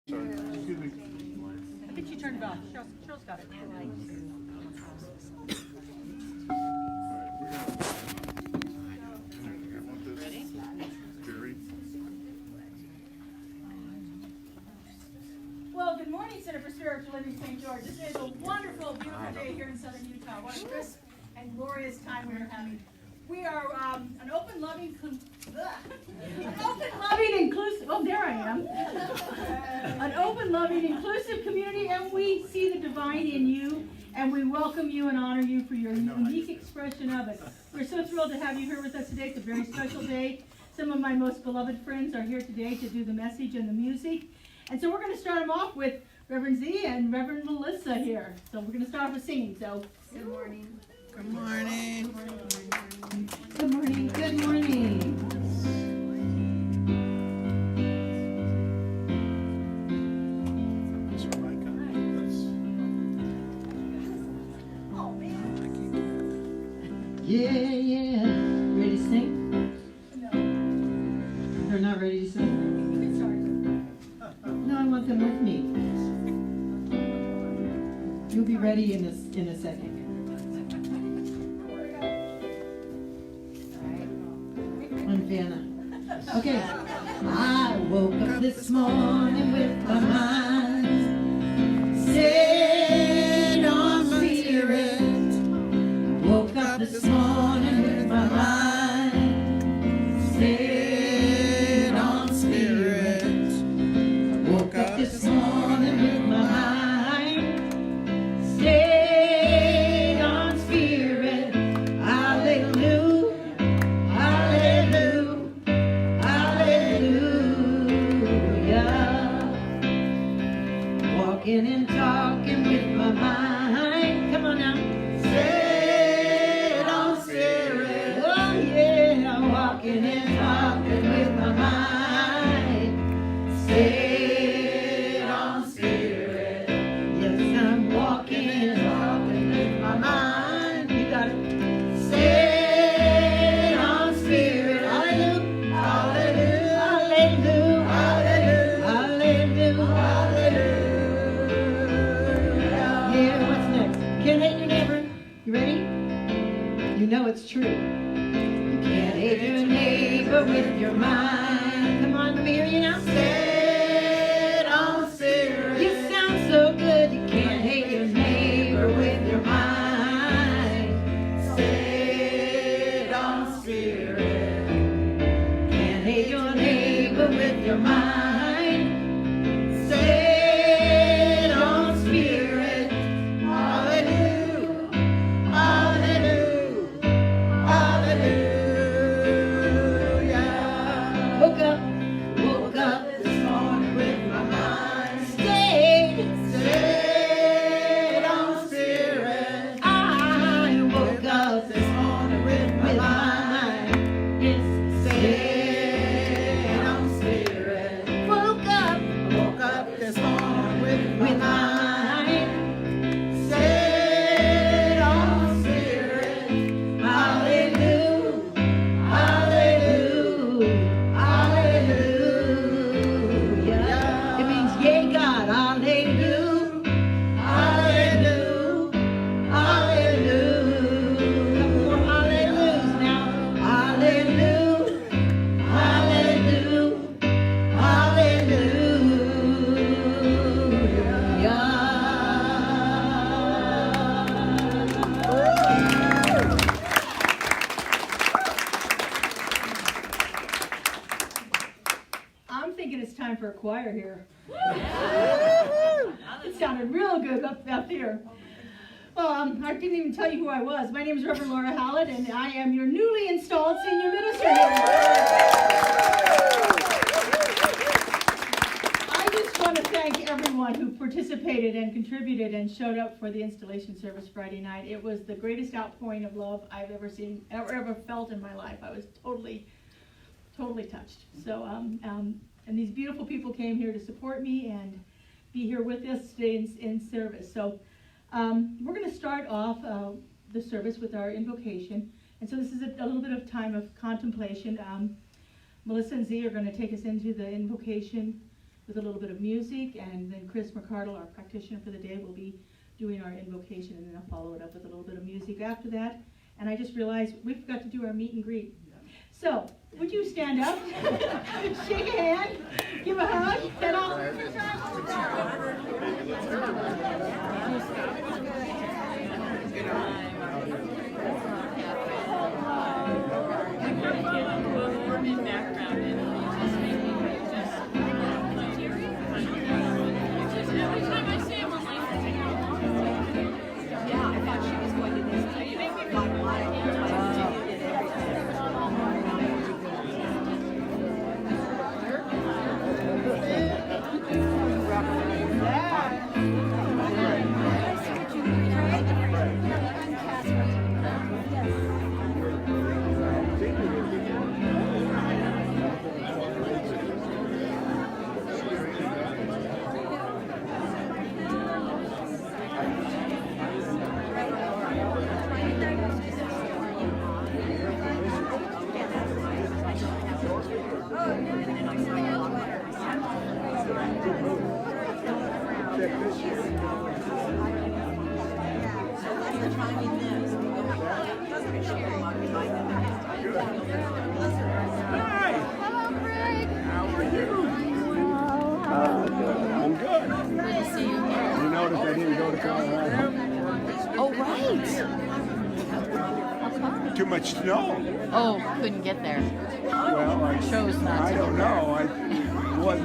Sorry. Excuse me. I think she turned it off. Cheryl's got it. All right, we're gonna. Want this? Ready? Jerry? Well, good morning, Center for Spiritual Living, St. George. This is a wonderful, beautiful day here in southern Utah. What a crisp and glorious time we are having. We are an open, loving, inclusive. Oh, there I am. An open, loving, inclusive community, and we see the divine in you, and we welcome you and honor you for your unique expression of it. We're so thrilled to have you here with us today. It's a very special day. Some of my most beloved friends are here today to do the message and the music. And so we're going to start them off with Reverend Z and Reverend Melissa here. So we're going to start with singing. So Good morning. Good morning. good morning. Good morning. That's what I got. Oh man. Yeah, yeah. Ready to sing? No. They're not ready to sing? You can start. No, I want them with me. You'll be ready in a second. I'm Vanna. Okay. I woke up this morning with my mind set on spirit. Woke up this morning with my mind set on spirit. Woke up this morning with my mind stayed on spirit. Hallelujah, hallelujah, hallelujah. Walking and talking with my mind. Come on now. Stayed on spirit. Oh yeah, walking and talking with my mind. Stayed on spirit. Yes, I'm walking and talking with my mind. You got it. Stayed on spirit. Hallelujah, hallelujah, hallelujah, hallelujah, hallelujah. Yeah, what's next? Can't hate your neighbor. You ready? You know it's true. You can't hate your neighbor with your mind. Come on, let me hear you now. Set on spirit. You sound so good. You can't hate your neighbor with your mind. Set on spirit. Can't hate your neighbor with your mind. Set on spirit. Hallelujah. Hallelujah. Hallelujah. Woke up this morning with my mind stayed on spirit. I woke up this morning with my mind stayed on spirit. Woke up this morning with my mind stayed on spirit. Hallelujah, hallelujah, hallelujah. It means, yea, God, hallelujah, hallelujah, hallelujah. Couple more hallelujahs now. Hallelujah, hallelujah, hallelujah. I'm thinking it's time for a choir here. It sounded real good up there. Well, I didn't even tell you who I was. My name is Reverend Laura Hallett, and I am your newly installed senior minister here. I just want to thank everyone who participated and contributed and showed up for the installation service Friday night. It was the greatest outpouring of love I've ever seen, ever felt in my life. I was totally touched. So, and these beautiful people came here to support me and be here with us today in service. So, we're going to start off the service with our invocation. And so this is a little bit of time of contemplation. Melissa and Z are going to take us into the invocation with a little bit of music, and then Chris McCardle, our practitioner for the day, will be doing our invocation, and then I'll follow it up with a little bit of music after that. And I just realized we forgot to do our meet and greet. So, would you stand up, shake a hand, give a hug, and I'll... Too much snow. Oh, couldn't get there. Well, I chose not to. I don't know.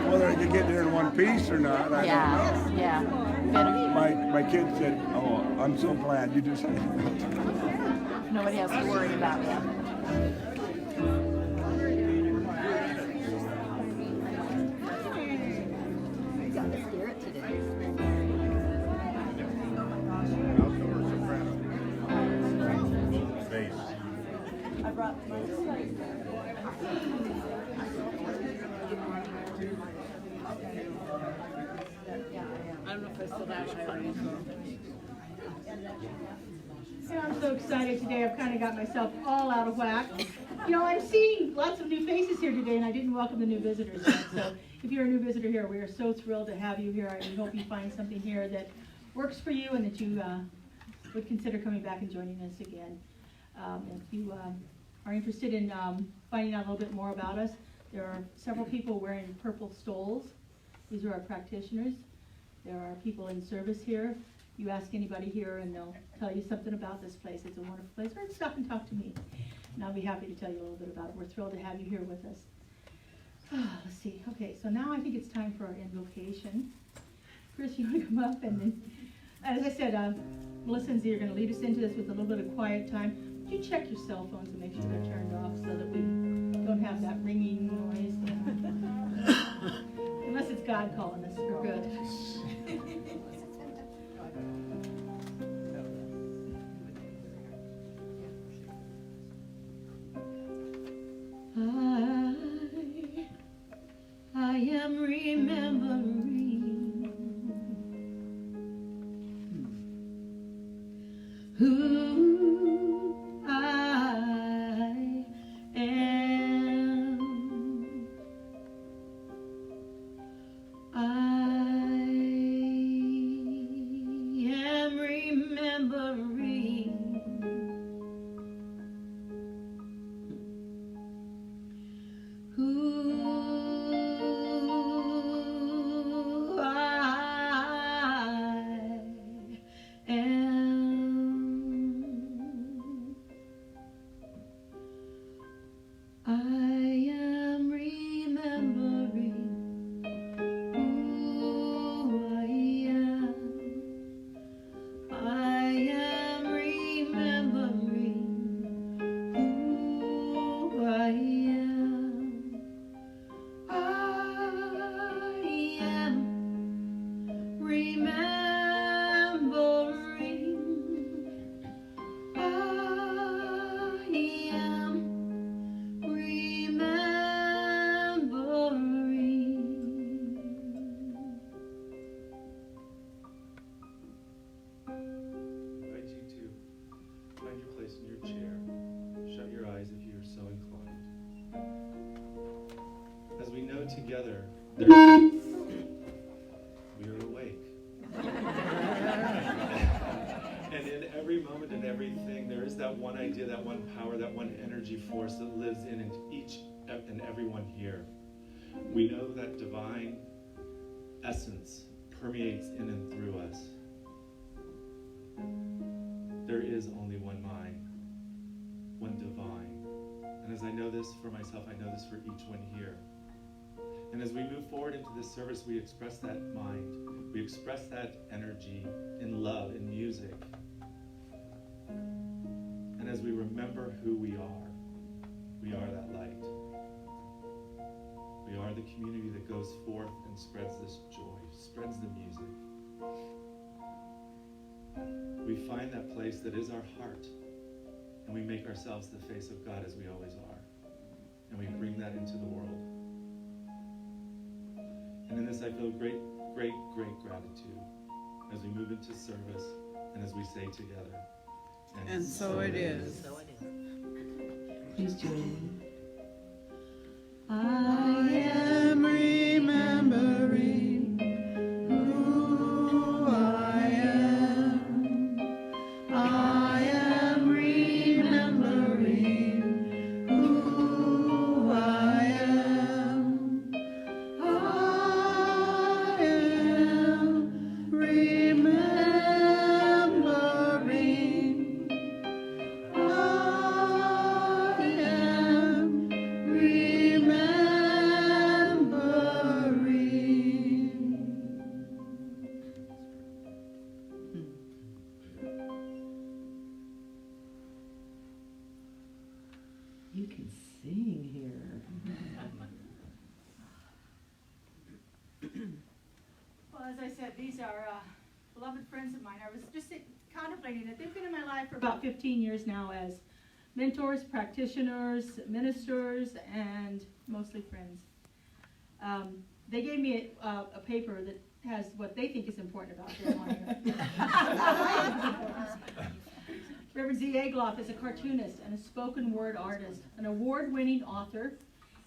Whether I could get there in one piece or not, I don't know. Yeah. Better. My kid said, "Oh, I'm so glad you decided." Nobody has to worry about that. You got the spirit today. I brought my I don't know if I still have my Yeah, I'm so excited today. I've kind of got myself all out of whack. You know, I'm seeing lots of new faces here today, and I didn't welcome the new visitors yet. So if you're a new visitor here, we are so thrilled to have you here. I hope you find something here that works for you and that you would consider coming back and joining us again. If you are interested in finding out a little bit more about us, there are several people wearing purple stoles. These are our practitioners. There are people in service here. You ask anybody here and they'll tell you something about this place. It's a wonderful place. Or stop and talk to me, and I'll be happy to tell you a little bit about it. We're thrilled to have you here with us. Let's see. Okay, so now I think it's time for our invocation. Chris, you want to come up? And then, as I said, Melissa and Z are going to lead us into this with a little bit of quiet time. Would you check your cell phones and make sure they're turned off so that we don't have that ringing noise? Unless it's God calling us, we're good. I am remembering who I am. I am remembering who I am. everything, there is that one idea, that one power, that one energy force that lives in each and everyone here. We know that divine essence permeates in and through us. There is only one mind, one divine. And as I know this for myself, I know this for each one here. And as we move forward into this service, we express that mind. We express that energy in love, in music. And as we remember who we are that light. We are the community that goes forth and spreads this joy, spreads the music. We find that place that is our heart, and we make ourselves the face of God as we always are. And we bring that into the world. And in this I feel great, great, great gratitude as we move into service and as we say together. And so it is. Please join in. I am remembering who I am. I am remembering who I am. I am remembering. I am remembering. You can sing here. Well, as I said, these are beloved friends of mine. I was just contemplating that they've been in my life for about 15 years now as mentors, practitioners, ministers, and mostly friends. They gave me a paper that has what they think is important about their life. Reverend Z. Egloff is a cartoonist and a spoken word artist, an award-winning author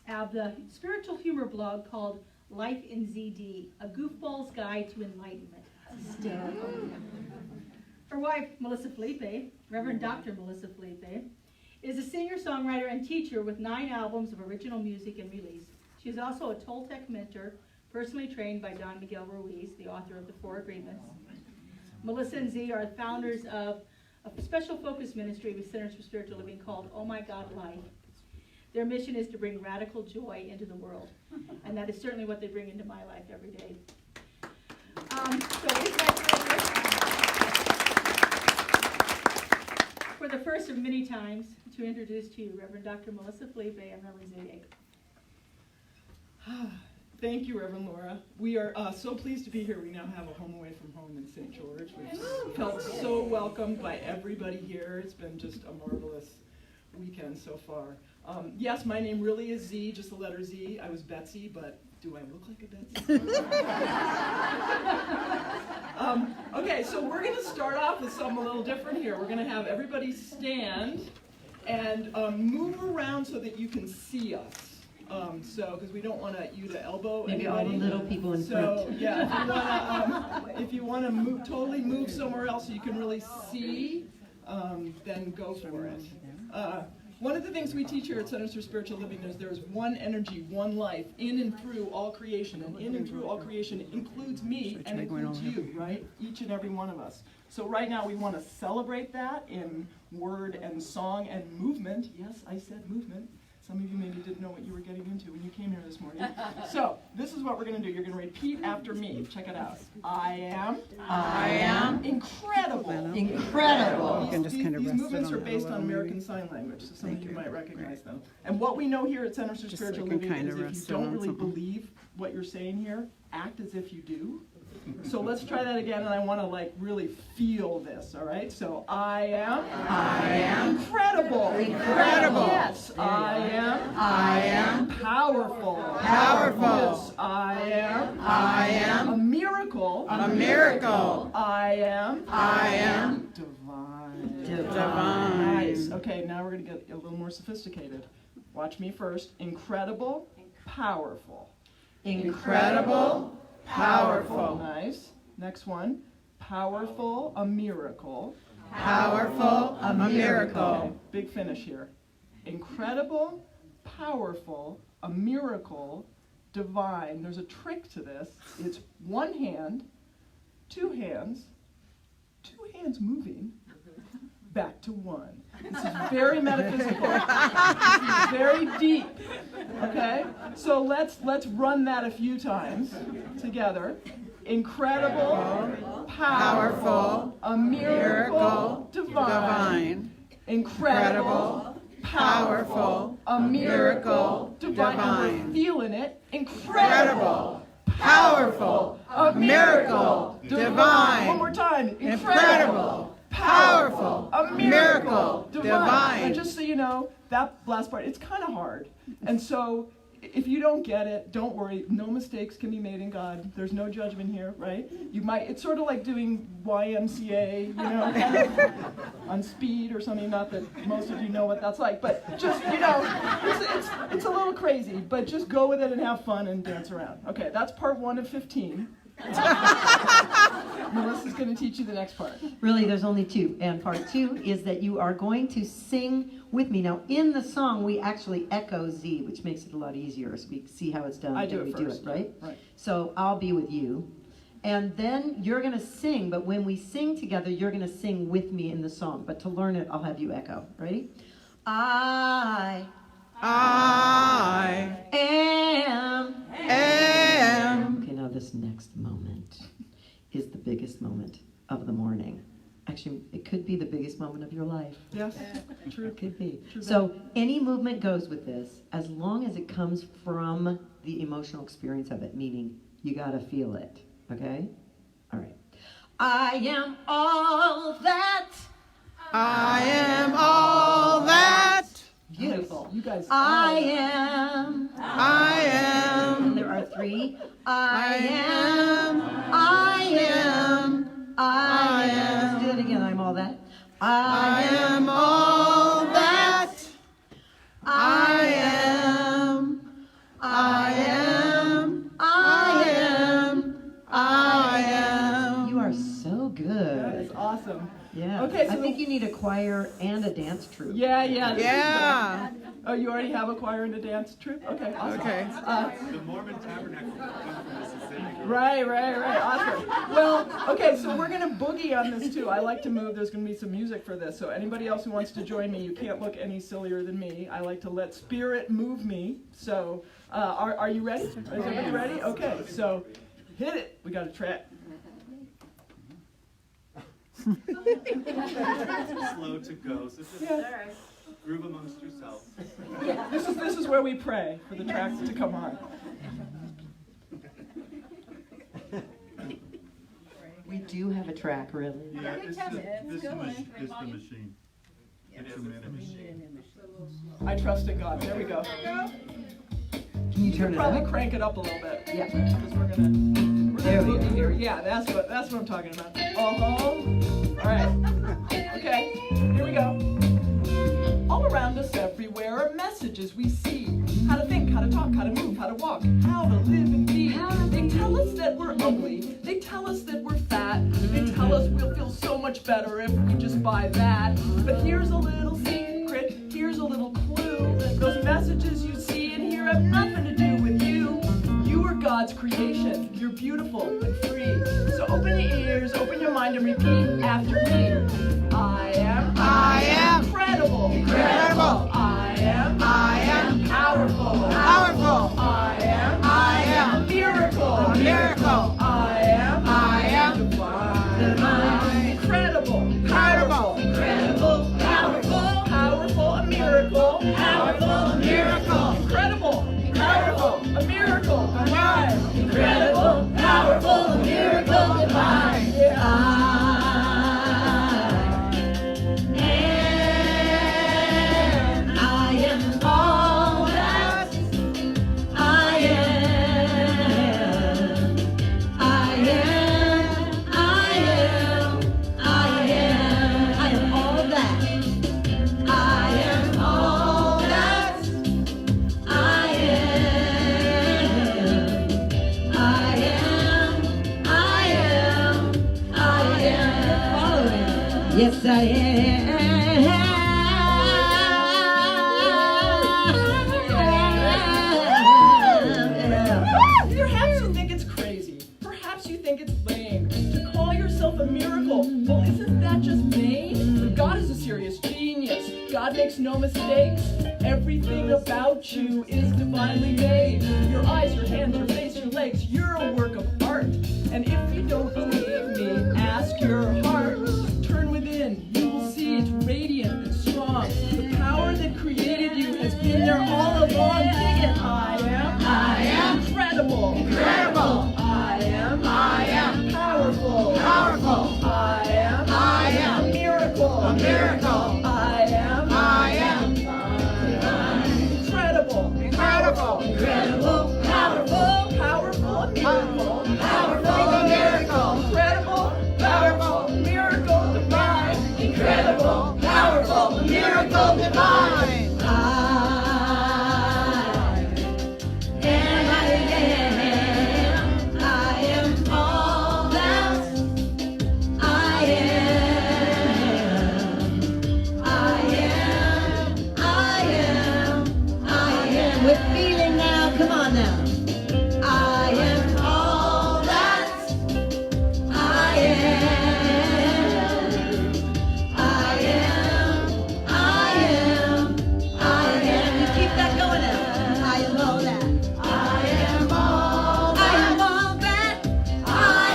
of the spiritual humor blog called Life in ZD, a goofball's guide to enlightenment. Hysterical. Her wife, Melissa Phillippe, Reverend Dr. Melissa Phillippe, is a singer-songwriter and teacher with 9 albums of original music and release. She is also a Toltec mentor, personally trained by Don Miguel Ruiz, the author of the 4 Agreements. Melissa and Z are the founders of a special focus ministry with Centers for Spiritual Living called Oh My God Life. Their mission is to bring radical joy into the world, and that is certainly what they bring into my life every day. So it is my pleasure, for the first of many times, to introduce to you Reverend Dr. Melissa Phillippe and Reverend Z. Thank you, Reverend Laura. We are so pleased to be here. We now have a home away from home in St. George. We've felt so welcomed by everybody here. It's been just a marvelous weekend so far. Yes, my name really is Z, just the letter Z. I was Betsy, but do I look like a Betsy? Okay, so we're going to start off with something a little different here. We're going to have everybody stand and move around so that you can see us. Because we don't want you to elbow Maybe anybody. all the little people in front. So yeah, if you want to totally move somewhere else so you can really see, then go for it. One of the things we teach here at Centers for Spiritual Living is there's one energy, one life, in and through all creation. And in and through all creation includes me and includes you, right? Each and every one of us. So right now we want to celebrate that in word and song and movement. Yes, I said movement. Some of you maybe didn't know what you were getting into when you came here this morning. So this is what we're going to do. You're going to repeat after me. Check it out. I am incredible. Incredible. These movements are based on American Sign Language, so some of you might recognize them. And what we know here at Centers for Spiritual Living is if you don't really believe what you're saying here, act as if you do. So let's try that again, and I want to really feel this, all right? So I am incredible. Yes, I am powerful. Yes, I am a miracle. I am divine. Nice. Okay, now we're going to get a little more sophisticated. Watch me first. Incredible, powerful. Incredible, powerful. Nice. Next one. Powerful, a miracle. powerful, a miracle. Big finish here. Incredible, powerful, a miracle, divine. There's a trick to this. It's one hand, two hands moving, back to one. This is very metaphysical. This is very deep. Okay? So let's run that a few times together. Incredible, powerful, a miracle, divine. Incredible, powerful, a miracle, divine. And we're feeling it. Incredible, powerful, a miracle, divine. One more time. Incredible, powerful, a miracle, divine. And just so you know, that last part, it's kind of hard. And so if you don't get it, don't worry. No mistakes can be made in God. There's no judgment here, right? It's sort of like doing YMCA, you know, kind of on speed or something. Not that most of you know what that's like, but just, you know, it's a little crazy, but just go with it and have fun and dance around. Okay, that's part 1 of 15. Melissa's going to teach you the next part. Really, there's only 2. And part 2 is that you are going to sing with me. Now, in the song, we actually echo Z, which makes it a lot easier. So we see how it's done. I do and it we first. Do it, right? Right. So I'll be with you. And then you're going to sing. But when we sing together, you're going to sing with me in the song. But to learn it, I'll have you echo. Ready? I am. Okay, now this next moment is the biggest moment of the morning. Actually, it could be the biggest moment of your life. Yes, true. It could be. True. So any movement goes with this as long as it comes from the emotional experience of it, meaning you got to feel it. Okay? All right. I am all that. I am all that. Beautiful. You guys. I am. And there are 3. I am. Let's do it again. I'm all that. I am all that. I am. You are so good. That is awesome. Yeah. Okay, I so- think you need a choir and a dance troupe. Yeah. Yeah. Oh, you already have a choir and a dance troupe? Okay, awesome. Okay. The Mormon Tabernacle comes from Mississippi. Right. Awesome. Well, okay, so we're going to boogie on this too. I like to move. There's going to be some music for this. So anybody else who wants to join me, you can't look any sillier than me. I like to let spirit move me. So are you ready? Is everybody ready? Okay, so hit it. We got a track. Slow to go. So just groove amongst yourselves. This is where we pray for the tracks to come on. We do have a track, really. Yeah, it's the machine. It's a machine. I trust in God. There we go. Can you turn it Probably up? crank it up a little bit. Yeah. Because we're gonna boogie here. Yeah, that's what I'm talking about. All right. Okay. Here we go. All around us, everywhere, are messages we see. How to think, how to talk, how to move, how to walk, how to live and be. They tell us that we're ugly. They tell us that we're fat. They tell us we'll feel so much better if we just buy that. But here's a little secret. Here's a little clue. Those messages you see and hear have nothing to do with you. You are God's creation. You're beautiful and free. So open your ears, open your mind, and repeat after me. I am incredible. I am powerful. I am a miracle. I am divine. Incredible. Powerful, a miracle. Incredible, powerful, a miracle. Divine. Incredible, powerful, a miracle. Divine. I am all Yes, I am. Perhaps you think it's crazy. Perhaps you think it's lame to call yourself a miracle. Well, isn't that just vain? But God is a serious genius. God makes no mistakes. Everything about you is divinely made. Your eyes, your hands, your face, your legs, you're a work of art. And if you don't believe me, ask your heart. Turn within, you will see it's radiant and strong. The power that created you has been there all along. Sing it. I am incredible. Incredible. I am powerful. Powerful. I am a miracle. A miracle. I am incredible. Incredible. Incredible. Powerful. Powerful. Miracle. Powerful. Miracle. Incredible. Powerful. Miracle divine. Incredible. Powerful. Miracle divine. With feeling now, come on now. I am all that I am. I am, I am, I am. You keep that going now. I am all that. I am all that. I am all that I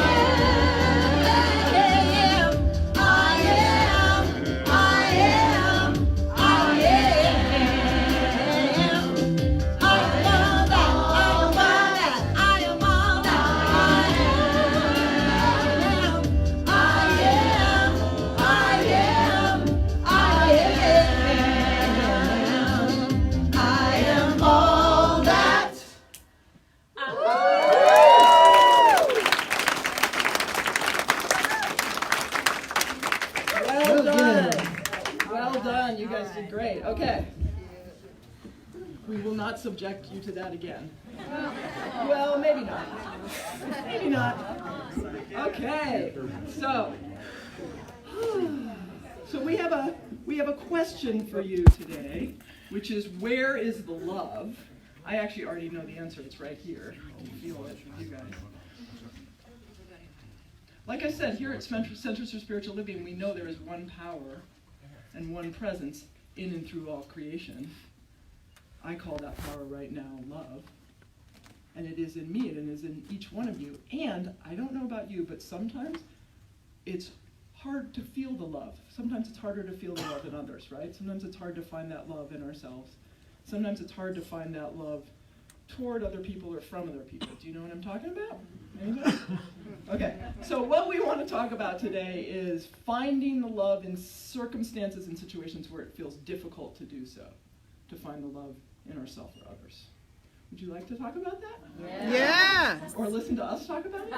am. I am, I am, I am. Well done. Well done. You guys did great. Okay. We will not subject you to that again. Well, maybe not. Maybe not. Okay. So we have a question for you today, which is, where is the love? I actually already know the answer. It's right here. I can feel it with you guys. Like I said, here at Centers for Spiritual Living, we know there is one power and one presence in and through all creation. I call that power right now love. And it is in me, and it is in each one of you. And I don't know about you, but sometimes it's hard to feel the love. Sometimes it's harder to feel the love in others, right? Sometimes it's hard to find that love in ourselves. Sometimes it's hard to find that love toward other people or from other people. Do you know what I'm talking about? Anybody? Okay, so what we want to talk about today is finding the love in circumstances and situations where it feels difficult to do so, to find the love in ourselves or others. Would you like to talk about that? Yeah. Or listen to us talk about it?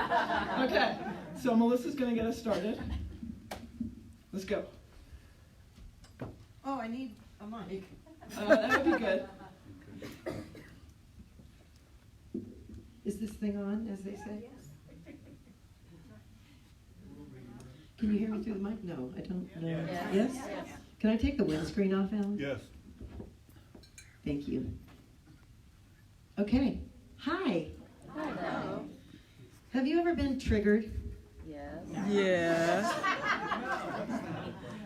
Okay, so Melissa's going to get us started. Let's go. Oh, I need a mic. That would be good. Is this thing on, as they say? Can you hear me through the mic? No, I don't know. Yes? Can I take the windscreen off, Alan? Yes. Thank you. Okay. Hi. Hello. Have you ever been triggered? Yes. Yeah.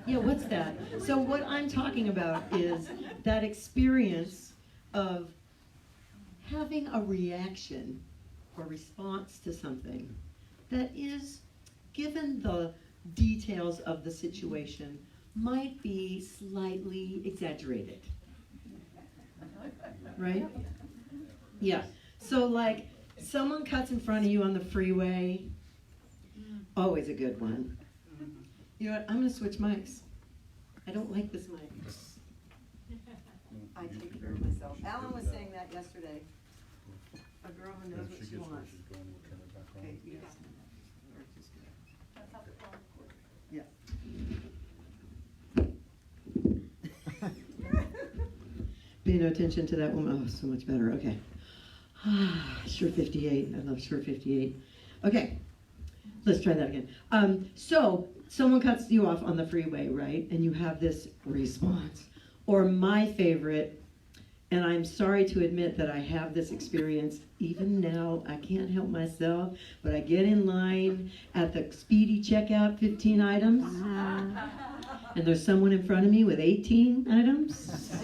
Yeah, what's that? So what I'm talking about is that experience of having a reaction or response to something that is, given the details of the situation, might be slightly exaggerated. Right? Yeah. So like someone cuts in front of you on the freeway, always a good one. You know what? I'm going to switch mics. I don't like this mic. I take care of myself. Alan was saying that yesterday. A girl who knows what she wants. Okay, you guys stand up. Yeah. Pay no attention to that woman. Oh, so much better. Okay. Sure 58. I love Sure 58. Okay. Let's try that again. So someone cuts you off on the freeway, right? And you have this response. Or my favorite, and I'm sorry to admit that I have this experience even now. I can't help myself, but I get in line at the speedy checkout, 15 items, and there's someone in front of me with 18 items.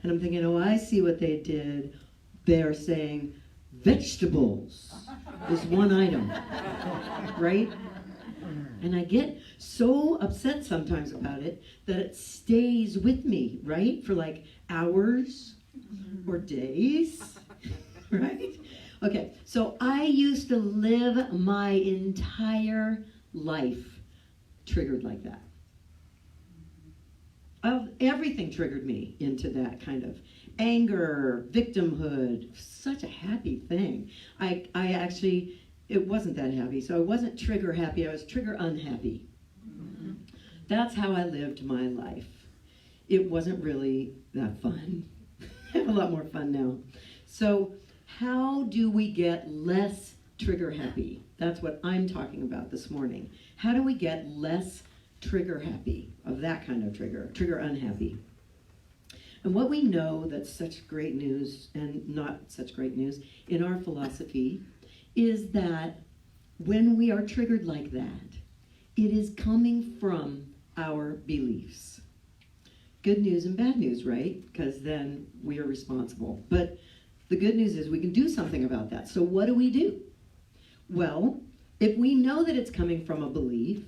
And I'm thinking, oh, I see what they did. They're saying vegetables is one item, right? And I get so upset sometimes about it that it stays with me, right? For like hours or days, right? Okay, so I used to live my entire life triggered like that. Everything triggered me into that kind of anger, victimhood, such a happy thing. I actually, it wasn't that happy, so I wasn't trigger happy, I was trigger unhappy. That's how I lived my life. It wasn't really that fun. I have a lot more fun now. So how do we get less trigger happy? That's what I'm talking about this morning. How do we get less trigger happy, of that kind of trigger unhappy? And what we know that's such great news, and not such great news, in our philosophy, is that when we are triggered like that, it is coming from our beliefs. Good news and bad news, right? Because then we are responsible. But the good news is we can do something about that. So what do? Well, if we know that it's coming from a belief,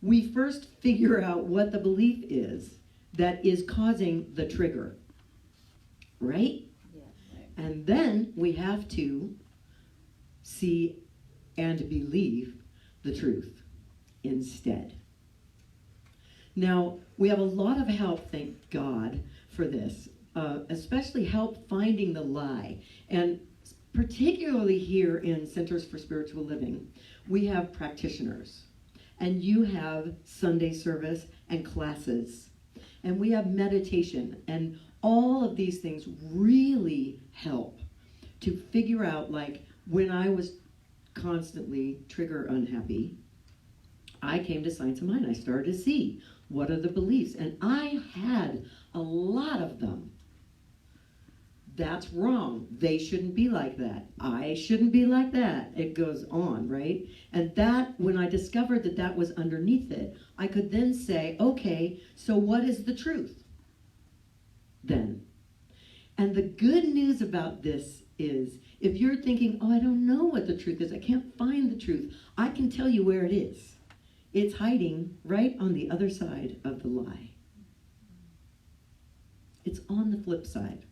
we first figure out what the belief is that is causing the trigger, right? Yeah. And then we have to see and believe the truth instead. Now, we have a lot of help, thank God, for this, especially help finding the lie. And particularly here in Centers for Spiritual Living, we have practitioners. And you have Sunday service and classes. And we have meditation. And all of these things really help to figure out, like, when I was constantly trigger unhappy, I came to Science of Mind. I started to see what are the beliefs. And I had a lot of them. That's wrong. They shouldn't be like that. I shouldn't be like that. It goes on, right? And that, when I discovered that that was underneath it, I could then say, okay, so what is the truth then? And the good news about this is, if you're thinking, oh, I don't know what the truth is, I can't find the truth, I can tell you where it is. It's hiding right on the other side of the lie. It's on the flip side.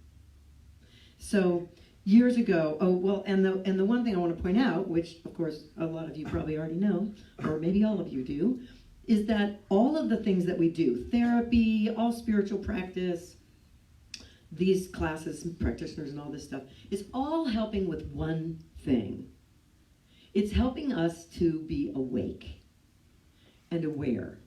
So years ago, and the one thing I want to point out, which of course a lot of you probably already know, or maybe all of you do, is that all of the things that we do, therapy, all spiritual practice, these classes, practitioners and all this stuff, is all helping with one thing. It's helping us to be awake and aware.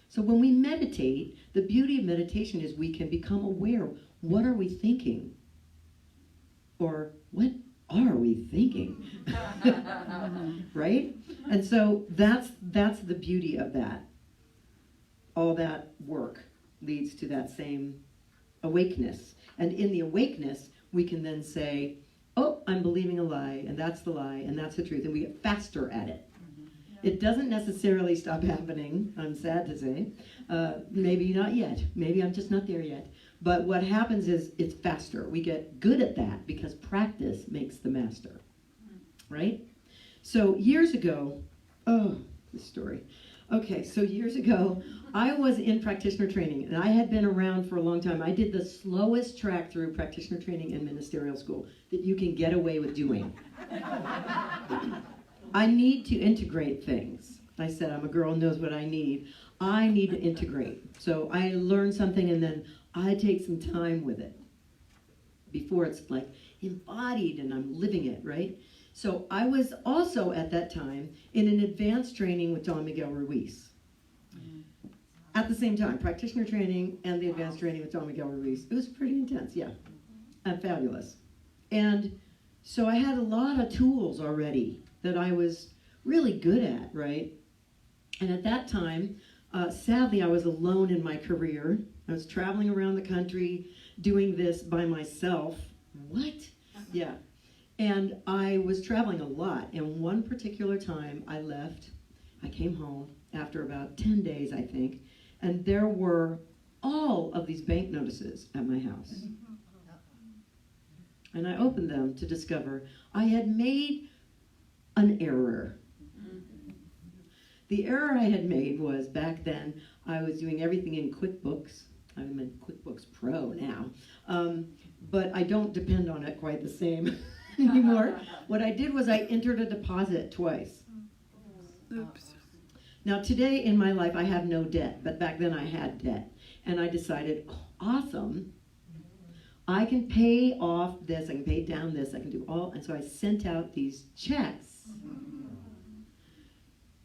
So when we meditate, the beauty of meditation is we can become aware. What are we thinking? Or what are we thinking? Right? And so that's the beauty of that. All that work leads to that same awakeness. And in the awakeness, we can then say, oh, I'm believing a lie, and that's the lie, and that's the truth, and we get faster at it. It doesn't necessarily stop happening, I'm sad to say. Maybe not yet. Maybe I'm just not there yet. But what happens is it's faster. We get good at that because practice makes the master, right? So years ago, this story. Okay, so years ago, I was in practitioner training, and I had been around for a long time. I did the slowest track through practitioner training and ministerial school that you can get away with doing. I need to integrate things. I said, I'm a girl who knows what I need. I need to integrate. So I learn something, and then I take some time with it before it's like embodied and I'm living it, right? So I was also at that time in an advanced training with Don Miguel Ruiz. At the same time, practitioner training and the advanced training with Don Miguel Ruiz. It was pretty intense, yeah, and fabulous. And so I had a lot of tools already that I was really good at, right? And at that time, sadly, I was alone in my career. I was traveling around the country doing this by myself. What? Yeah. And I was traveling a lot. And one particular time I left, I came home after about 10 days, I think, and there were all of these bank notices at my house. And I opened them to discover I had made an error. The error I had made was, back then, I was doing everything in QuickBooks. I'm in QuickBooks Pro now. But I don't depend on it quite the same anymore. What I did was I entered a deposit twice. Oops. Now today in my life I have no debt, but back then I had debt. And I decided, oh, awesome, I can pay off this, I can pay down this, I can do all, and so I sent out these checks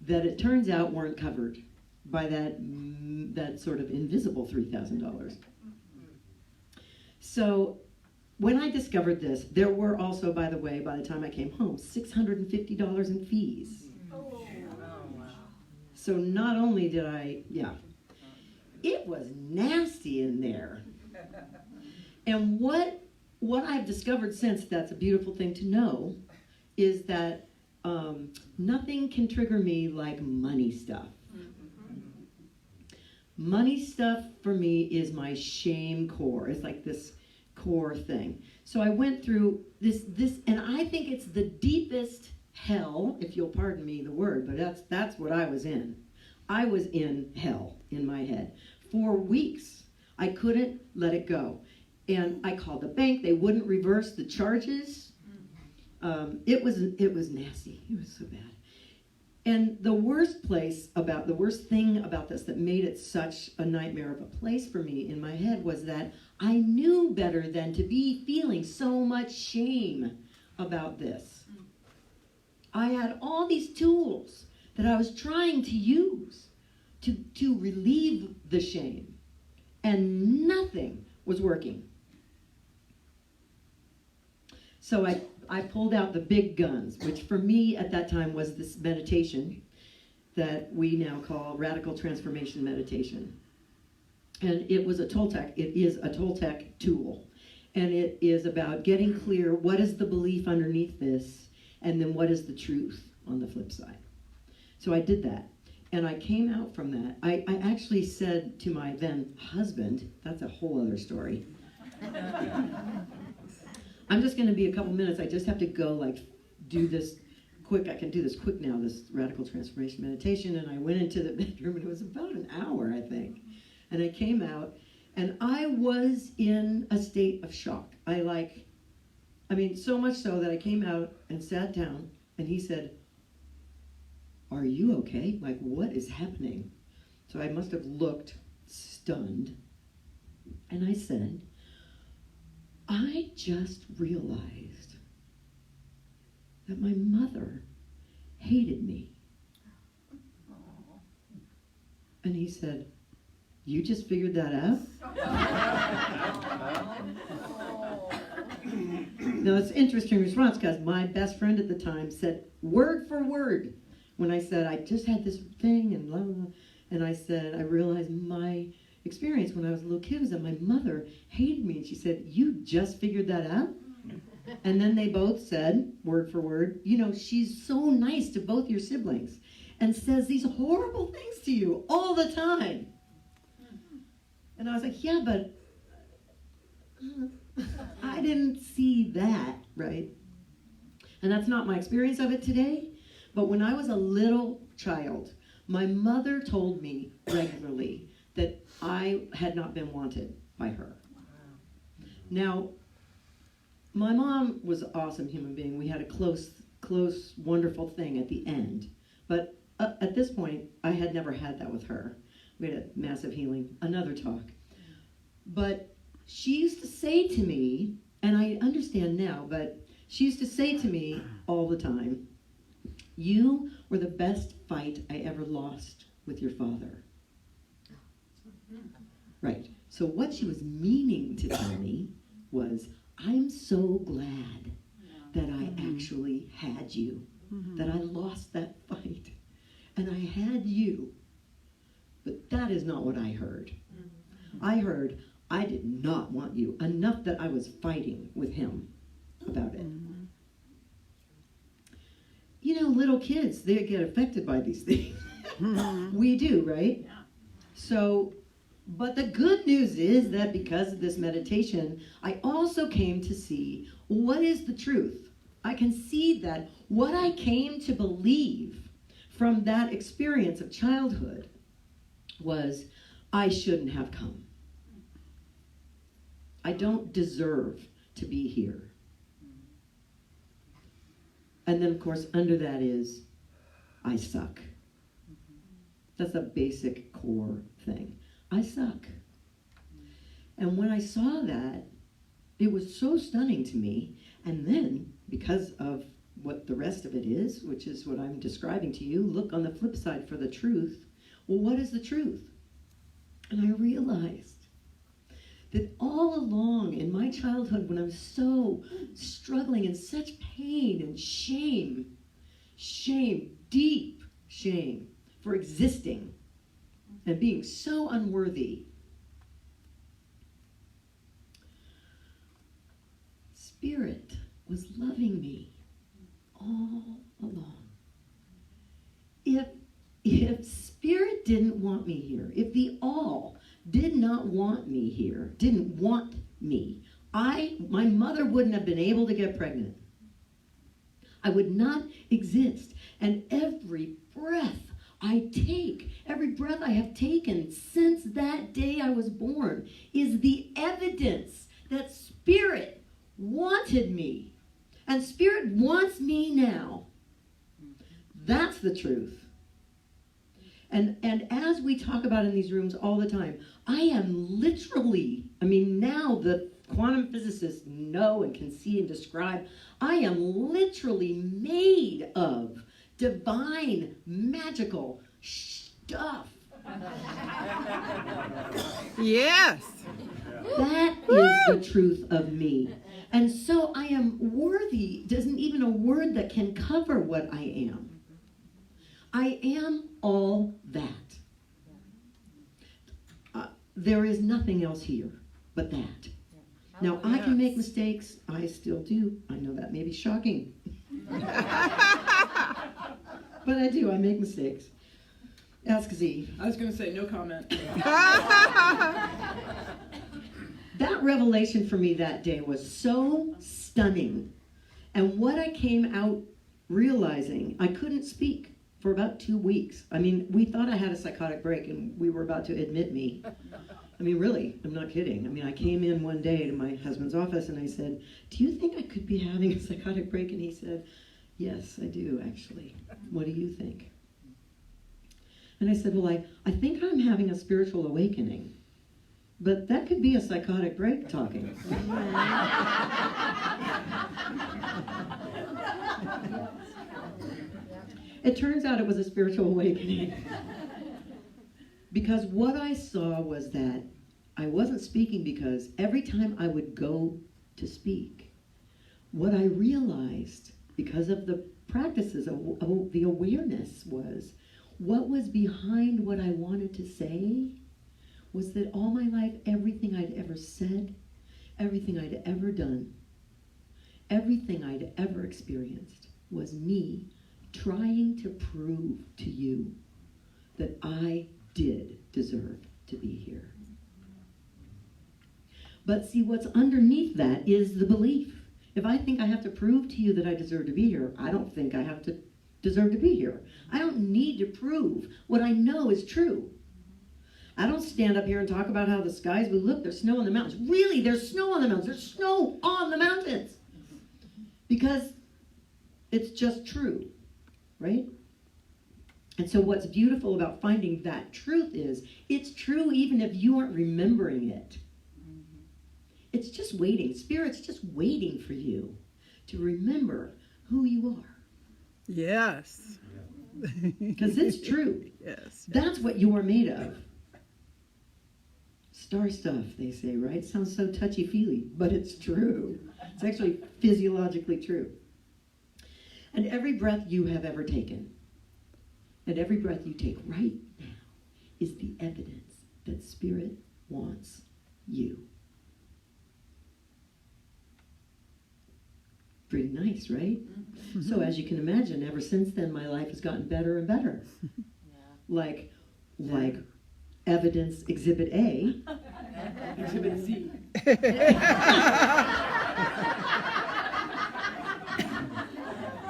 that it turns out weren't covered by that sort of invisible $3,000. So when I discovered this, there were also, by the way, by the time I came home, $650 in fees. So not only did it was nasty in there. And what I've discovered since, that's a beautiful thing to know, is that nothing can trigger me like money stuff. Money stuff for me is my shame core. It's like this core thing. So I went through this, and I think it's the deepest hell, if you'll pardon me the word, but that's what I was in. I was in hell in my head. For weeks, I couldn't let it go. And I called the bank, they wouldn't reverse the charges. It was nasty, it was so bad. And the worst thing about this that made it such a nightmare of a place for me in my head was that I knew better than to be feeling so much shame about this. I had all these tools that I was trying to use to relieve the shame, and nothing was working. So I pulled out the big guns, which for me at that time was this meditation that we now call radical transformation meditation. And it was a Toltec, it is a Toltec tool. And it is about getting clear, what is the belief underneath this, and then what is the truth on the flip side. So I did that. And I came out from that. I actually said to my then husband, that's a whole other story. I'm just going to be a couple minutes. I just have to go do this quick. I can do this quick now, this radical transformation meditation. And I went into the bedroom, and it was about an hour, I think. And I came out, and I was in a state of shock. So much so that I came out and sat down, and he said, "Are you okay? What is happening?" So I must have looked stunned. And I said, "I just realized that my mother hated me." And he said, "You just figured that out?" Now, it's an interesting response, because my best friend at the time said word for word, when I said, I just had this thing, and blah, blah, blah. And I said, I realized my experience when I was a little kid was that my mother hated me. And she said, "You just figured that out?" And then they both said, word for word, "She's so nice to both your siblings and says these horrible things to you all the time." And I was like, yeah, but I didn't see that, right? And that's not my experience of it today. But when I was a little child, my mother told me regularly that I had not been wanted by her. Now, my mom was an awesome human being. We had a close, wonderful thing at the end. But at this point, I had never had that with her. We had a massive healing, another talk. But she used to say to me, and I understand now, but she used to say to me all the time, "You were the best fight I ever lost with your father." Right. So what she was meaning to tell me was, I'm so glad that I actually had you. that I lost that fight and I had you. But that is not what I heard. I heard I did not want you, enough that I was fighting with him about it. You know, little kids, they get affected by these things. We do, right? So, but the good news is that because of this meditation, I also came to see what is the truth. I can see that what I came to believe from that experience of childhood was I shouldn't have come. I don't deserve to be here. And then, of course, under that is I suck. That's a basic core thing. I suck. And when I saw that, it was so stunning to me. And then, because of what the rest of it is, which is what I'm describing to you, look on the flip side for the truth. Well, what is the truth? And I realized that all along in my childhood, when I was so struggling in such pain and shame, deep shame for existing and being so unworthy, Spirit was loving me all along. If Spirit didn't want me here, if the all did not want me here, didn't want me, my mother wouldn't have been able to get pregnant. I would not exist. And every breath I take, every breath I have taken since that day I was born is the evidence that Spirit wanted me. And Spirit wants me now. That's the truth. And as we talk about in these rooms all the time, I am literally, now the quantum physicists know and can see and describe, I am literally made of divine, magical stuff. Yes. That is the truth of me. And so I am worthy, isn't even a word that can cover what I am. I am all that. There is nothing else here but that. Now, I can make mistakes. I still do. I know that may be shocking. But I do. I make mistakes. Ask Z. I was going to say no comment. That revelation for me that day was so stunning. And what I came out realizing, I couldn't speak for about 2 weeks. We thought I had a psychotic break and we were about to admit me. Really, I'm not kidding. I came in one day to my husband's office and I said, do you think I could be having a psychotic break? And he said, yes, I do actually. What do you think? And I said, well, I think I'm having a spiritual awakening. But that could be a psychotic break talking. It turns out it was a spiritual awakening. Because what I saw was that I wasn't speaking because every time I would go to speak, what I realized because of the practices of the awareness was what was behind what I wanted to say was that all my life, everything I'd ever said, everything I'd ever done, everything I'd ever experienced was me trying to prove to you that I did deserve to be here. But see, what's underneath that is the belief. If I think I have to prove to you that I deserve to be here, I don't think I have to deserve to be here. I don't need to prove what I know is true. I don't stand up here and talk about how the sky's blue. Look, there's snow on the mountains. Really, there's snow on the mountains. There's snow on the mountains. Because it's just true, right? And so what's beautiful about finding that truth is, it's true even if you aren't remembering it. It's just waiting. Spirit's just waiting for you to remember who you are. Yes. Because it's true. Yes. That's what you are made of. Star stuff, they say, right? Sounds so touchy-feely, but it's true. It's actually physiologically true. And every breath you have ever taken, and every breath you take right now, is the evidence that Spirit wants you. Pretty nice, right? So as you can imagine, ever since then, my life has gotten better and better. Like evidence exhibit A. Exhibit Z.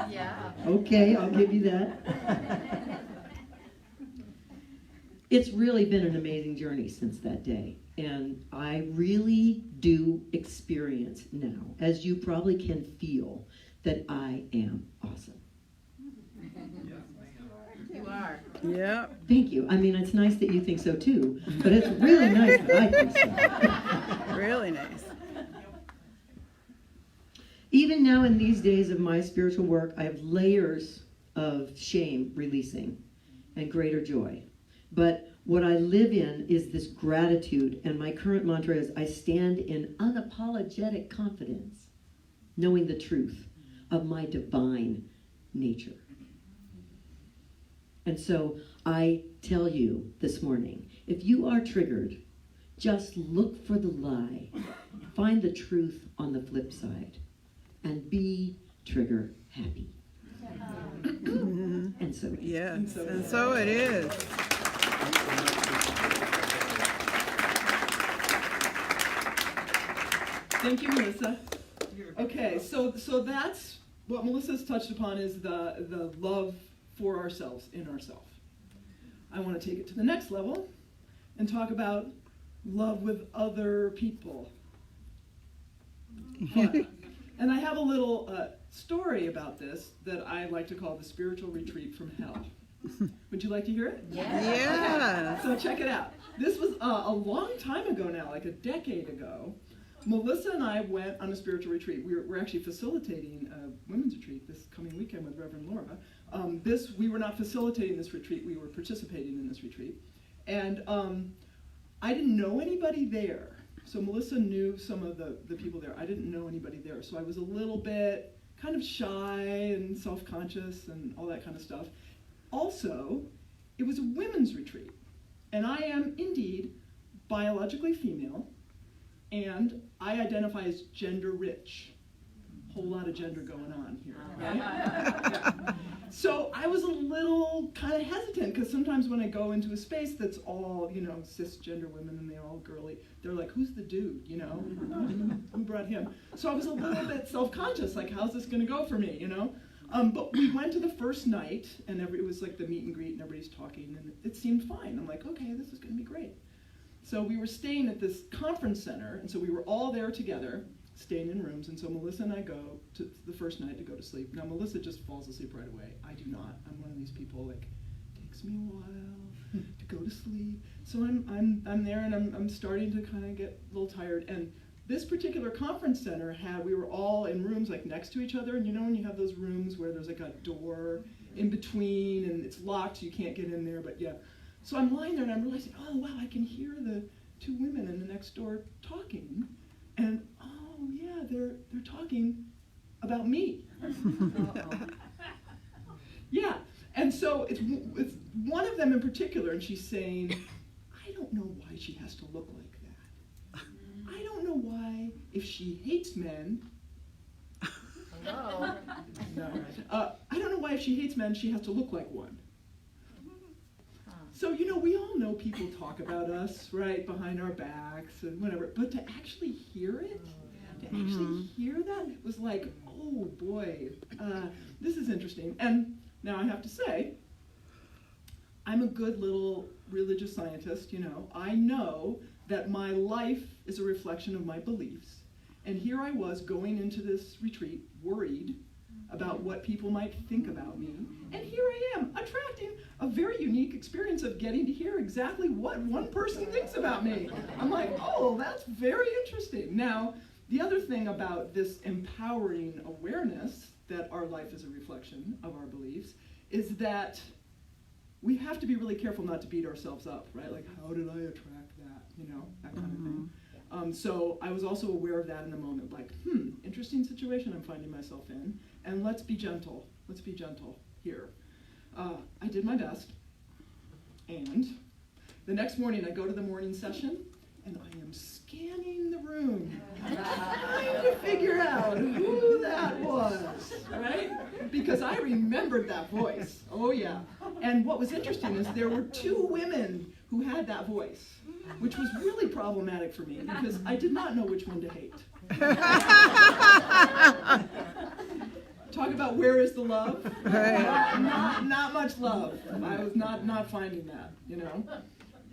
Yeah. Okay, I'll give you that. It's really been an amazing journey since that day. And I really do experience now, as you probably can feel, that I am awesome. You are. Yeah. Thank you. I mean, it's nice that you think so too, but it's really nice that I think so. Really nice. Even now in these days of my spiritual work, I have layers of shame releasing and greater joy. But what I live in is this gratitude, and my current mantra is I stand in unapologetic confidence, knowing the truth of my divine nature. And so I tell you this morning, if you are triggered, just look for the lie, find the truth on the flip side, and be trigger happy. And so it is. Yes, and so it is. Thank you, Melissa. Okay, so that's what Melissa's touched upon is the love for ourselves in ourselves. I want to take it to the next level and talk about love with other people. And I have a little story about this that I like to call the spiritual retreat from hell. Would you like to hear it? Yeah. So check it out. This was a long time ago now, like a decade ago. Melissa and I went on a spiritual retreat. We're actually facilitating a women's retreat this coming weekend with Reverend Laura. We were not facilitating this retreat, we were participating in this retreat. And I didn't know anybody there. So Melissa knew some of the people there. I didn't know anybody there. So I was a little bit kind of shy and self-conscious and all that kind of stuff. Also, it was a women's retreat. And I am indeed biologically female. And I identify as gender rich. Whole lot of gender going on here. Okay? Yeah. So I was a little kind of hesitant because sometimes when I go into a space that's all, cisgender women and they're all girly, they're like, who's the dude, Who brought him? So I was a little bit self-conscious, like, how's this going to go for me, But we went to the first night and it was like the meet and greet and everybody's talking and it seemed fine. I'm like, okay, this is going to be great. So we were staying at this conference center, and so we were all there together, staying in rooms, and so Melissa and I go to the first night to go to sleep. Now, Melissa just falls asleep right away. I do not. I'm one of these people, like, takes me a while to go to sleep. So I'm there, and I'm starting to kind of get a little tired, and this particular conference center we were all in rooms, like, next to each other, and when you have those rooms where there's, like, a door in between, and it's locked, so you can't get in there, but yeah. So I'm lying there and I'm realizing, oh wow, I can hear the two women in the next door talking, and oh yeah, they're talking about me. Yeah, and so it's one of them in particular, and she's saying, I don't know why she has to look like that. I don't know why, if she hates men. Hello. No, I don't know why if she hates men, she has to look like one. So, we all know people talk about us, right, behind our backs and whatever, but to actually hear it, was like, oh boy, this is interesting. And now I have to say, I'm a good little religious scientist, I know that my life is a reflection of my beliefs. And here I was going into this retreat worried about what people might think about me. And here I am, attracting a very unique experience of getting to hear exactly what one person thinks about me. I'm like, oh, that's very interesting. Now, the other thing about this empowering awareness that our life is a reflection of our beliefs is that we have to be really careful not to beat ourselves up, right? Like, how did I attract that? That kind of thing. So I was also aware of that in the moment, like, interesting situation I'm finding myself in, and let's be gentle let's be gentle here. I did my best, and the next morning I go to the morning session, and I am scanning the room, trying to figure out who that was, right? Because I remembered that voice, oh yeah. And what was interesting is there were 2 women who had that voice, which was really problematic for me because I did not know which one to hate. Talk about where is the love? Not much love. I was not finding that, you know.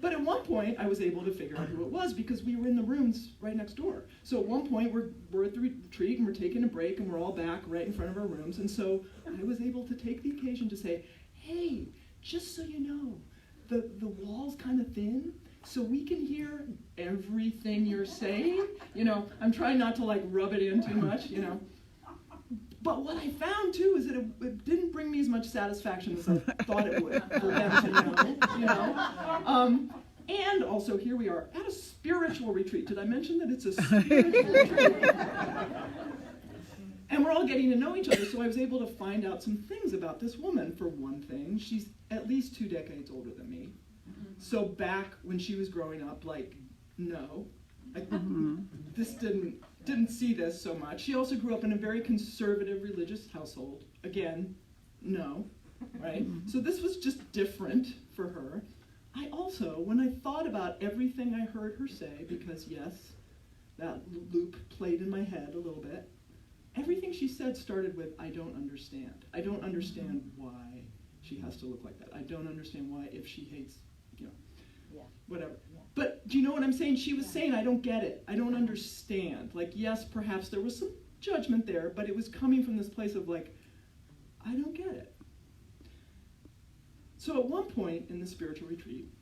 But at one point, I was able to figure out who it was because we were in the rooms right next door. So at one point, we're at the retreat and we're taking a break and we're all back right in front of our rooms. And so I was able to take the occasion to say, hey, just so you know, the wall's kind of thin, so we can hear everything you're saying. You know, I'm trying not to like rub it in too much, you know. But what I found too is that it didn't bring me as much satisfaction as I thought it would for them to know, you know. And also here we are at a spiritual retreat. Did I mention that it's a spiritual retreat? And we're all getting to know each other, so I was able to find out some things about this woman. For one thing, she's at least 2 decades older than me. So back when she was growing up, like, no, this didn't see this so much. She also grew up in a very conservative religious household. Again, no, right? So this was just different for her. I also, when I thought about everything I heard her say, because yes, that loop played in my head a little bit, everything she said started with, I don't understand. I don't understand why she has to look like that. I don't understand why if she hates, you know, whatever. But do you know what I'm saying? She was saying, I don't get it. I don't understand. Like, yes, perhaps there was some judgment there, but it was coming from this place of like, I don't get it. So at one point in the spiritual retreat,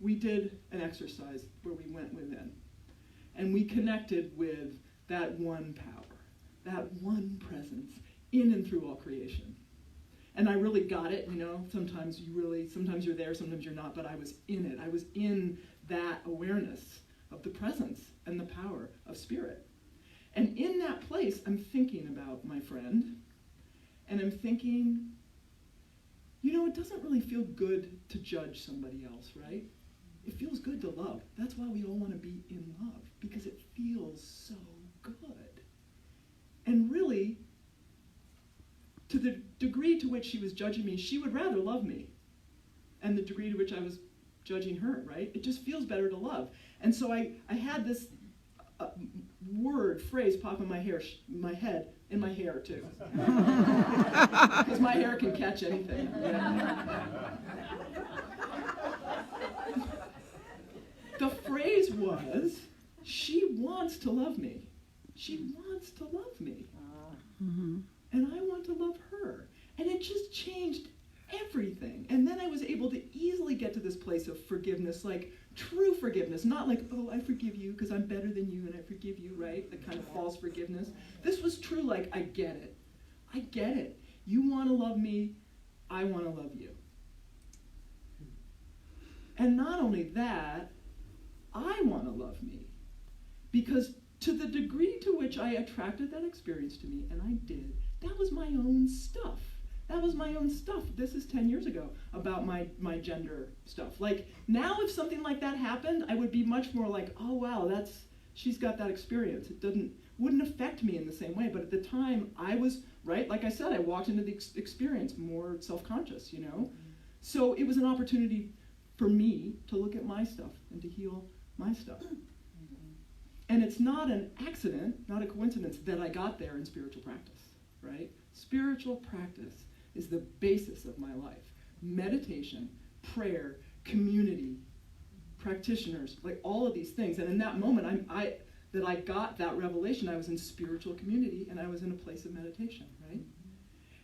we did an exercise where we went within. And we connected with that one power, that one presence in and through all creation. And I really got it, you know, sometimes you're there, sometimes you're not, but I was in it. I was in that awareness of the presence and the power of spirit. And in that place, I'm thinking about my friend, and I'm thinking, you know, it doesn't really feel good to judge somebody else, right? It feels good to love. That's why we all want to be in love, because it feels so good. And really, to the degree to which she was judging me, she would rather love me. And the degree to which I was judging her, right? It just feels better to love. And so I had this phrase pop in my head, in my hair too. Because my hair can catch anything. Yeah. The phrase was, she wants to love me. She wants to love me. And I want to love her. And it just changed everything. And then I was able to easily get to this place of forgiveness, like true forgiveness, not like, oh, I forgive you because I'm better than you and I forgive you, right? The kind of false forgiveness. This was true, like, I get it. I get it. You want to love me, I want to love you. And not only that, I want to love me. Because to the degree to which I attracted that experience to me, and I did, that was my own stuff. That was my own stuff. This is 10 years ago about my gender stuff. Like, now if something like that happened, I would be much more like, oh wow, she's got that experience. It wouldn't affect me in the same way. But at the time, I was, right, like I said, I walked into the experience more self-conscious, you know? So it was an opportunity for me to look at my stuff and to heal my stuff. And it's not an accident, not a coincidence that I got there in spiritual practice, right? Spiritual practice is the basis of my life. Meditation, prayer, community, practitioners, like all of these things. And in that moment, I got that revelation, I was in spiritual community and I was in a place of meditation, right?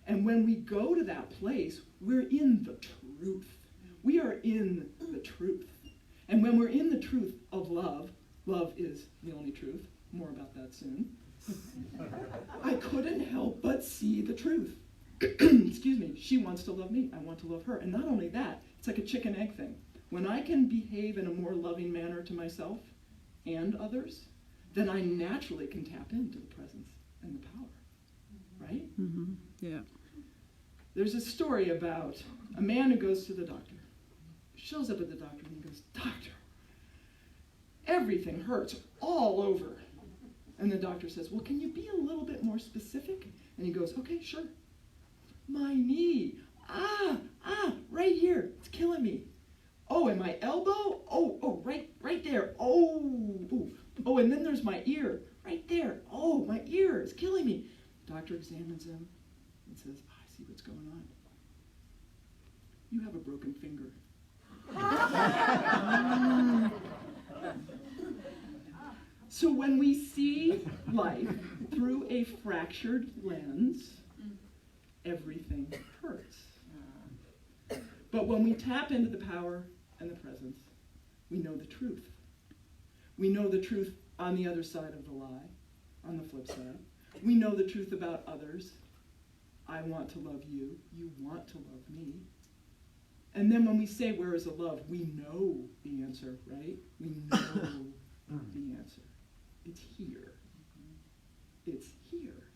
And when we go to that place, we're in the truth. We are in the truth. And when we're in the truth of love, love is the only truth. More about that soon. I couldn't help but see the truth. Excuse me. She wants to love me. I want to love her. And not only that, it's like a chicken egg thing. When I can behave in a more loving manner to myself and others, then I naturally can tap into the presence and the power. Right? Yeah. There's a story about a man who goes to the doctor. Shows up at the doctor and he goes, "Doctor, everything hurts all over." And the doctor says, "Well, can you be a little bit more specific?" And he goes, "Okay, sure. My knee. Right here. It's killing me. Oh, and my elbow. Oh, right there. Oh, and then there's my ear. Right there. Oh, my ear is killing me." Doctor examines him and says, "I see what's going on. You have a broken finger." So when we see life through a fractured lens, everything hurts. But when we tap into the power and the presence, we know the truth. We know the truth on the other side of the lie, on the flip side. We know the truth about others. I want to love you. You want to love me. And then when we say, "Where is the love?" we know the answer, right? We know the answer. It's here. It's here.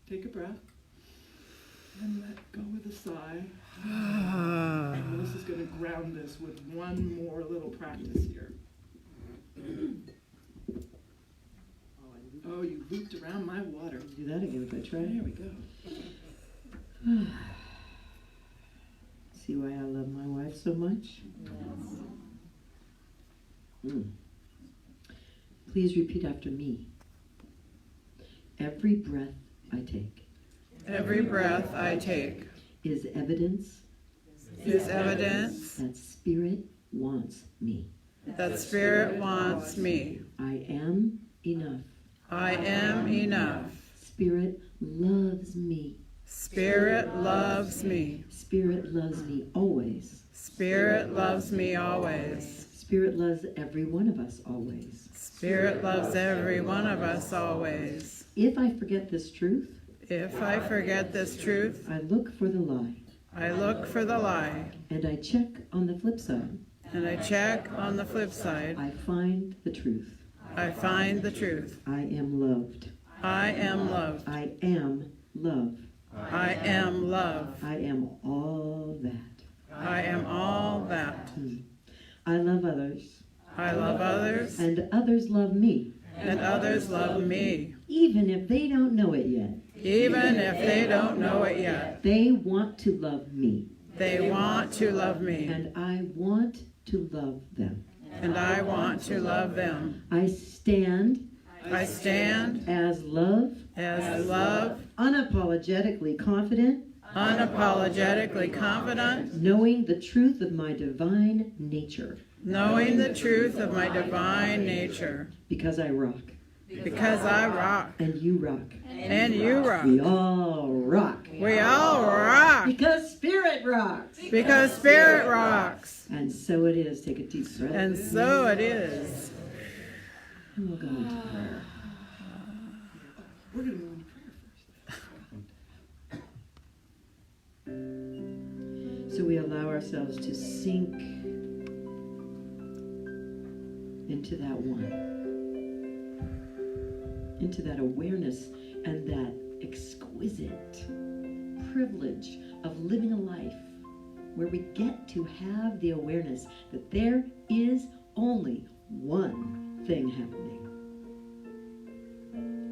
Take a breath and let go with a sigh. And Melissa's going to ground this with one more little practice here. Oh, you looped around my water. Do that again if I try. There we go. See why I love my wife so much? Please repeat after me. Every breath I take. Every breath I take Is evidence is evidence that Spirit wants me. that Spirit wants me. I am enough. I am enough. Spirit loves me. Spirit loves me. Spirit loves me always. Spirit loves me always. Spirit loves every one of us always. Spirit loves every one of us always. If I forget this truth, If I forget this truth, I look for the lie. I look for the lie, And I check on the flip side. and I check on the flip side. I find the truth. I find the truth. I am loved. I am loved. I am love. I am love. I am all that. I am all that. I love others, I love others, and others love me, and others love me, even if they don't know it yet. even if they don't know it yet. They want to love me, They want to love me, and I want to love them. and I want to love them. I stand I stand as love, as love, unapologetically confident, unapologetically confident, knowing the truth of my divine nature, knowing the truth of my divine nature, because I rock, because I rock, and you rock. and you rock. We all rock, We all rock, because Spirit rocks. because Spirit rocks. And so it is. Take a deep breath. And so it is. And we'll go into prayer. We're going to move into prayer first. So we allow ourselves to sink into that one, into that awareness and that exquisite privilege of living a life where we get to have the awareness that there is only one thing happening.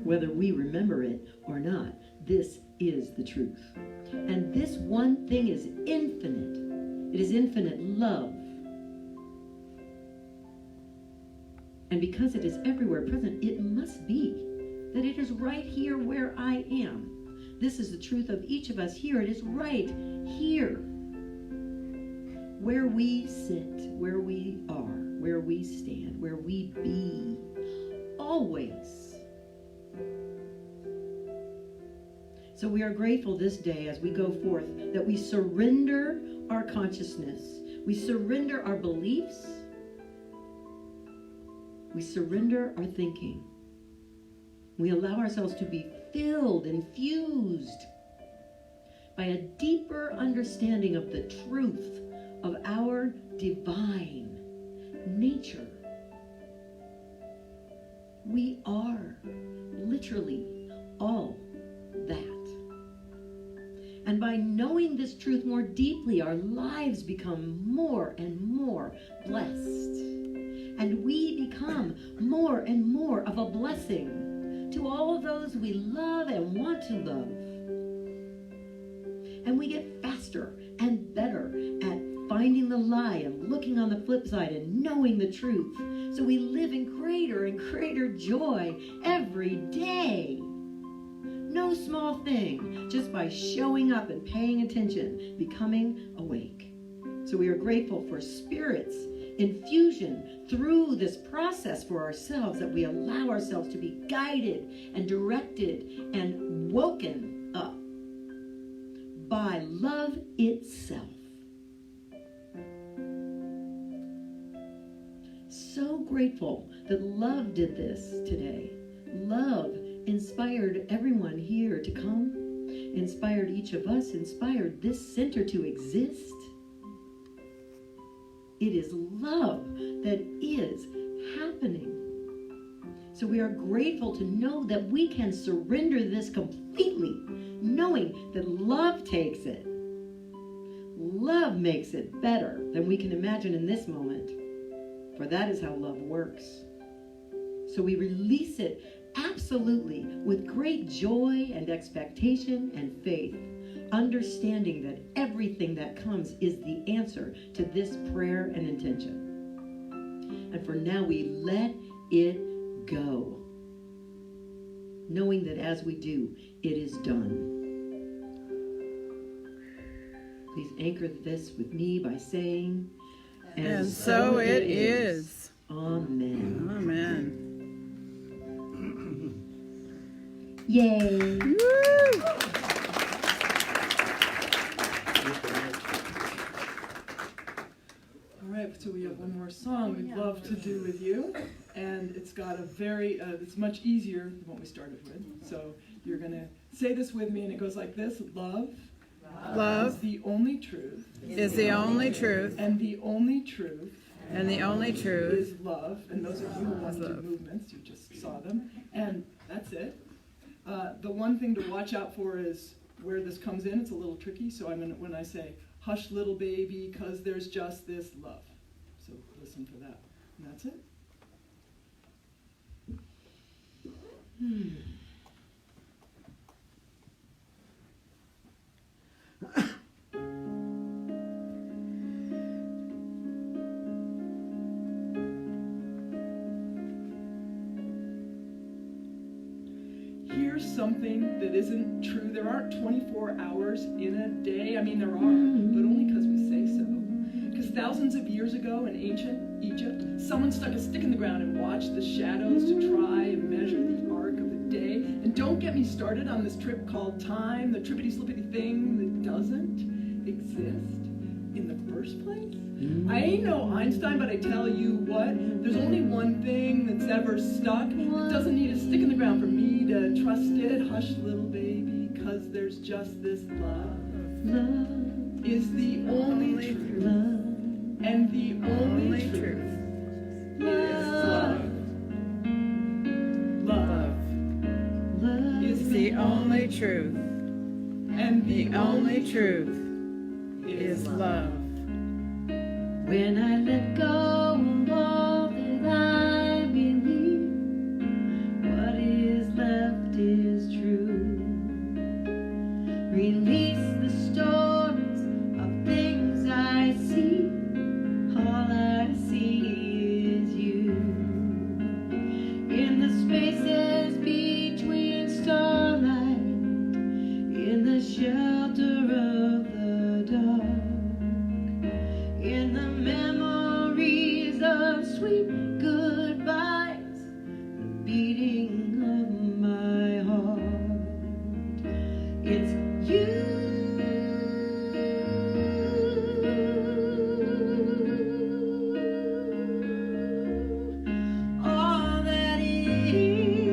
Whether we remember it or not, this is the truth. And this one thing is infinite. It is infinite love. And because it is everywhere present, it must be that it is right here where I am. This is the truth of each of us here. It is right here. Where we sit, where we are, where we stand, where we be. Always. So we are grateful this day as we go forth that we surrender our consciousness. We surrender our beliefs. We surrender our thinking. We allow ourselves to be filled, infused by a deeper understanding of the truth of our divine nature. We are literally all that. And by knowing this truth more deeply, our lives become more and more blessed. And we become more and more of a blessing to all of those we love and want to love. And we get faster and better at finding the lie and looking on the flip side and knowing the truth. So we live in greater and greater joy every day. No small thing, just by showing up and paying attention, becoming awake. So we are grateful for Spirit's infusion through this process for ourselves, that we allow ourselves to be guided and directed and woken up by love itself. So grateful that love did this today. Love inspired everyone here to come, inspired each of us, inspired this center to exist. It is love that is happening. So we are grateful to know that we can surrender this completely, knowing that love takes it. Love makes it better than we can imagine in this moment, for that is how love works. So we release it absolutely with great joy and expectation and faith, understanding that everything that comes is the answer to this prayer and intention. And for now, we let it go, knowing that as we do, it is done. Please anchor this with me by saying, And so it is. Amen. Amen. Yay. Woo! All right, so we have one more song we'd love to do with you, and it's got a very, it's much easier than what we started with. So you're going to say this with me, and it goes like this: love, Love is the only truth, is the only truth, and the only truth and the only truth is love. And those of you who want to do movements, you just saw them, and that's it. The one thing to watch out for is where this comes in. It's a little tricky, so I'm gonna, when I say, hush little baby, 'cause there's just this love. So listen for that. And that's it. Here's something that isn't true. There aren't 24 hours in a day. I mean, there are, but only because we say so. Because thousands of years ago in ancient Egypt, someone stuck a stick in the ground and watched the shadows to try and measure the arc of a day. And don't get me started on this trip called time, the trippity-slippity thing that doesn't exist in the first place. I ain't no Einstein, but I tell you what, there's only one thing that's ever stuck. It doesn't need a stick in the ground for me to trust it. Hush, little baby, 'cause there's just this love. Love is the only truth. And the only truth is love. Love is the only truth, and the only truth is love. When I let go of all that I believe, what is left is true. Release the stories of things I see. All I see is you. In the spaces between starlight, in the shelter of the dark, in the memories of sweet goodbyes, the beating of my heart. It's you. All that is you.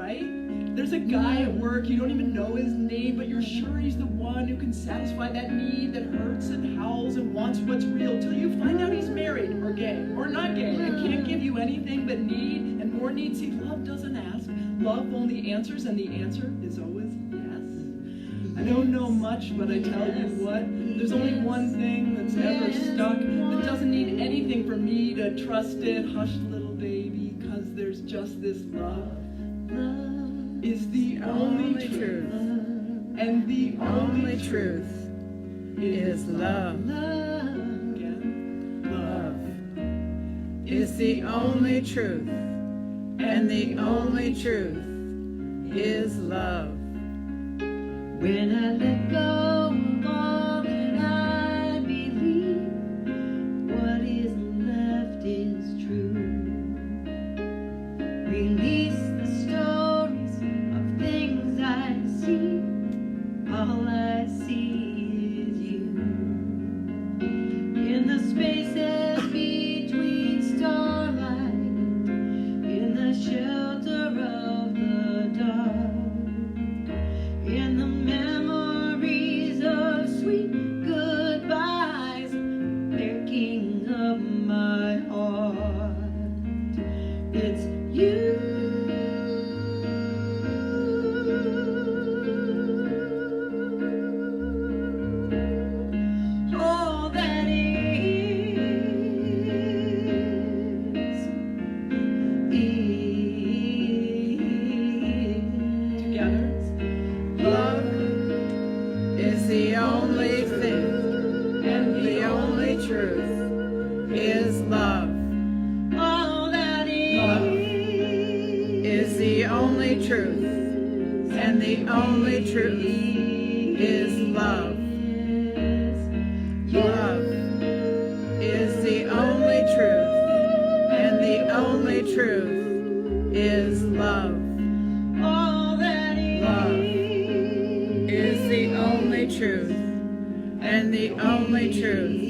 right? There's a guy at work, you don't even know his name, but you're sure he's the one who can satisfy that need that hurts and howls and wants what's real, till you find out he's married or gay or not gay and can't give you anything but need and more need. See, love doesn't ask. Love only answers, and the answer is always yes. I don't know much, but I tell you what, there's only one thing that's ever stuck that doesn't need anything for me to trust it. Hush, little baby, 'cause there's just this love. Is the only truth, and the only truth is love. Again, love Is the only truth, and the only truth is love. When I let go of all that I believe, what is left is true. Release the stories of things I see. All I see is you. In the spaces between starlight, in the shelter of the dark, in the memories of sweet goodbyes, they're king of my heart. It's you. All that together. Love is the only thing, and the only truth is love. All that Is the only truth, and the only truth is love. Love is the only truth, and the only truth is love. all that Love is the only truth, and the only truth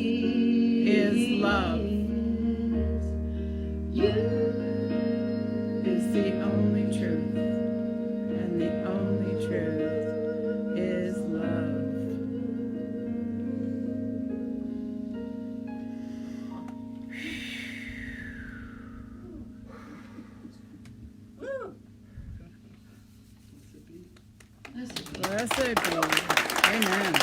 is love. Is the only truth, and the only truth is love. Blessed be. Amen.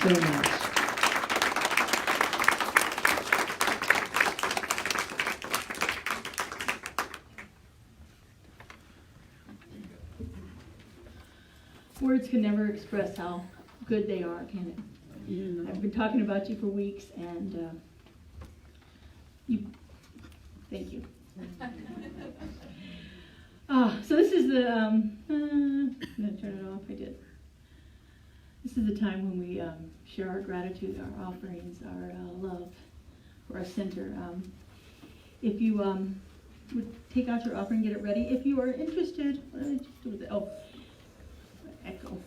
so much. Words can never express how good they are, can it? I've been talking about you for weeks, and thank you. So this is the, I'm gonna turn it off, I did. This is the time when we share our gratitude, our offerings, our love for our center. If you would take out your offering, get it ready. If you are interested, what did I just do with it? Oh, echo.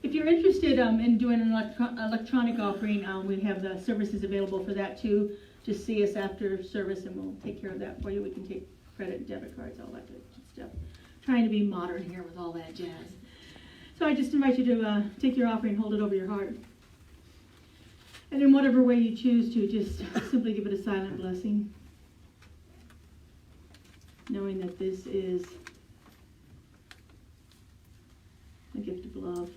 If you're interested in doing an electronic offering, we have the services available for that too. Just see us after service and we'll take care of that for you. We can take credit, debit cards, all that good stuff. Trying to be modern here with all that jazz. So I just invite you to take your offering, hold it over your heart. And in whatever way you choose to, just simply give it a silent blessing. Knowing that this is a gift of love,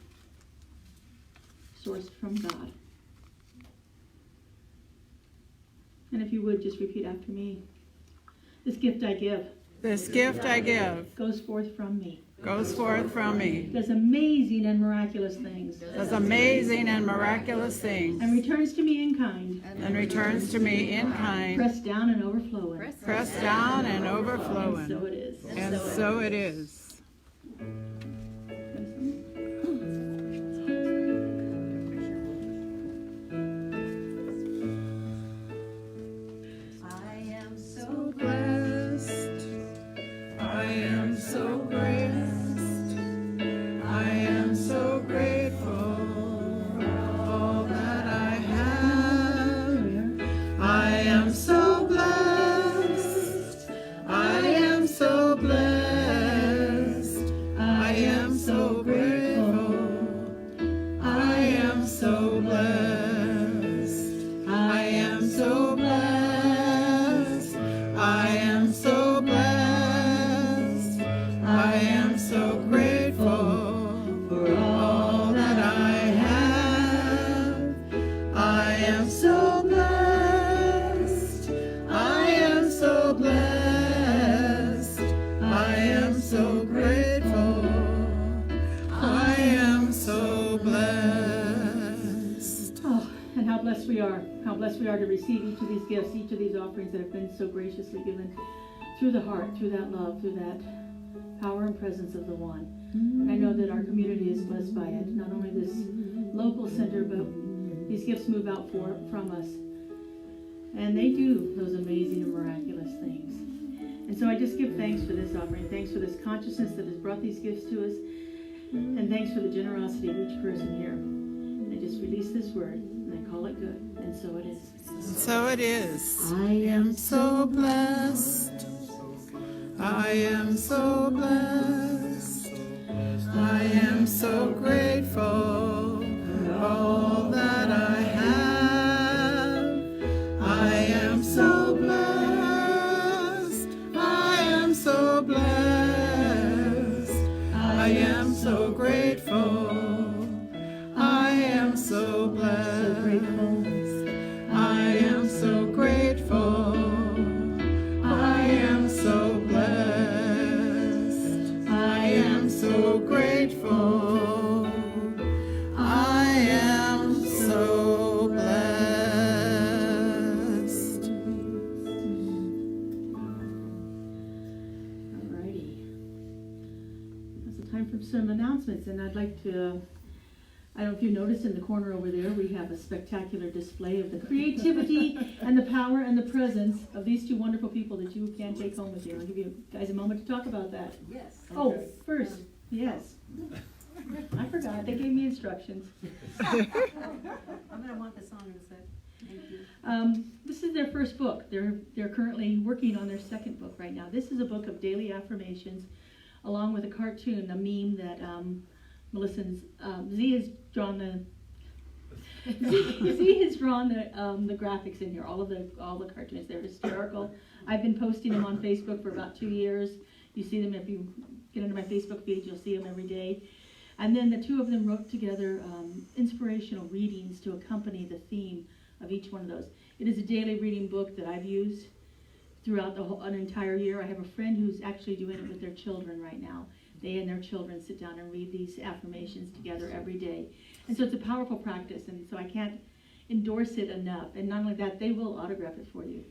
sourced from God. And if you would, just repeat after me. This gift I give. This gift I give Goes forth from me. goes forth from me. Does amazing and miraculous things. Does amazing and miraculous things. And returns to me in kind. And returns to me in kind. Pressed down and overflowing. Pressed down and And so overflowing. it is. And so it is. I am so blessed. I am so blessed. I am so grateful for all that I have. am so blessed. I am so blessed. I am so grateful. I am so blessed. Oh, and how blessed we are. How blessed we are to receive each of these gifts, each of these offerings that have been so graciously given through the heart, through that love, through that power and presence of the One. And I know that our community is blessed by it. Not only this local center, but these gifts move out from us. And they do those amazing and miraculous things. And so I just give thanks for this offering. Thanks for this consciousness that has brought these gifts to us. And thanks for the generosity of each person here. And I just release this word, and I call it good. And so it is. So it is. I am so blessed. I am so blessed. I am so grateful for all that I have. I am so blessed. I am so blessed. I am so grateful. I am so blessed. I am so grateful. I am so blessed. I am so grateful. I am so blessed. Alrighty. It's the time for some announcements, and I'd like to, I don't know if you noticed in the corner over there, we have a spectacular display of the creativity and the power and the presence of these two wonderful people that you can take home with you. I'll give you guys a moment to talk about that. Yes. Oh, first, yes. I forgot, they gave me instructions. I'm gonna want this on in a sec. Thank you. This is their first book. They're currently working on their second book right now. This is a book of daily affirmations, along with a cartoon, a meme that Melissa's Z has drawn the graphics in here. All the cartoons. They're hysterical. I've been posting them on Facebook for about 2 years. You see them if you get into my Facebook page. You'll see them every day. And then the two of them wrote together inspirational readings to accompany the theme of each one of those. It is a daily reading book that I've used throughout an entire year. I have a friend who's actually doing it with their children right now. They and their children sit down and read these affirmations together every day. And so it's a powerful practice, and so I can't endorse it enough. And not only that, they will autograph it for you.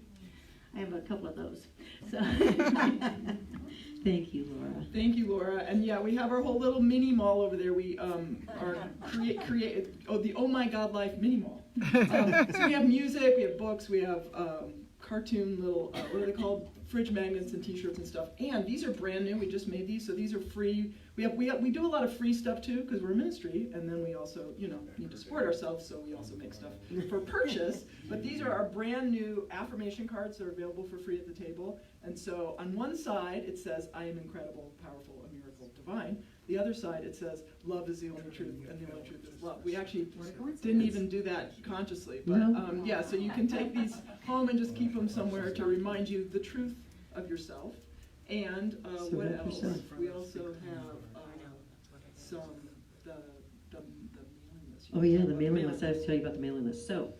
I have a couple of those. So thank you, Laura. Thank you, Laura. And yeah, we have our whole little mini mall over there. We are the Oh My God Life mini mall. So we have music, we have books, we have cartoon little what are they called? Fridge magnets and T-shirts and stuff. And these are brand new. We just made these, so these are free. We do a lot of free stuff too because we're a ministry, and then we also need to support ourselves, so we also make stuff for purchase. But these are our brand new affirmation cards that are available for free at the table. And so on one side it says, "I am incredible, powerful, a miracle, divine." The other side it says, "Love is the only truth, and the only truth is love." We actually didn't even do that consciously, but yeah. So you can take these home and just keep them somewhere to remind you the truth of yourself. And what else? We also have some the mailing list. Oh yeah, the mailing list. I have to tell you about the mailing list. So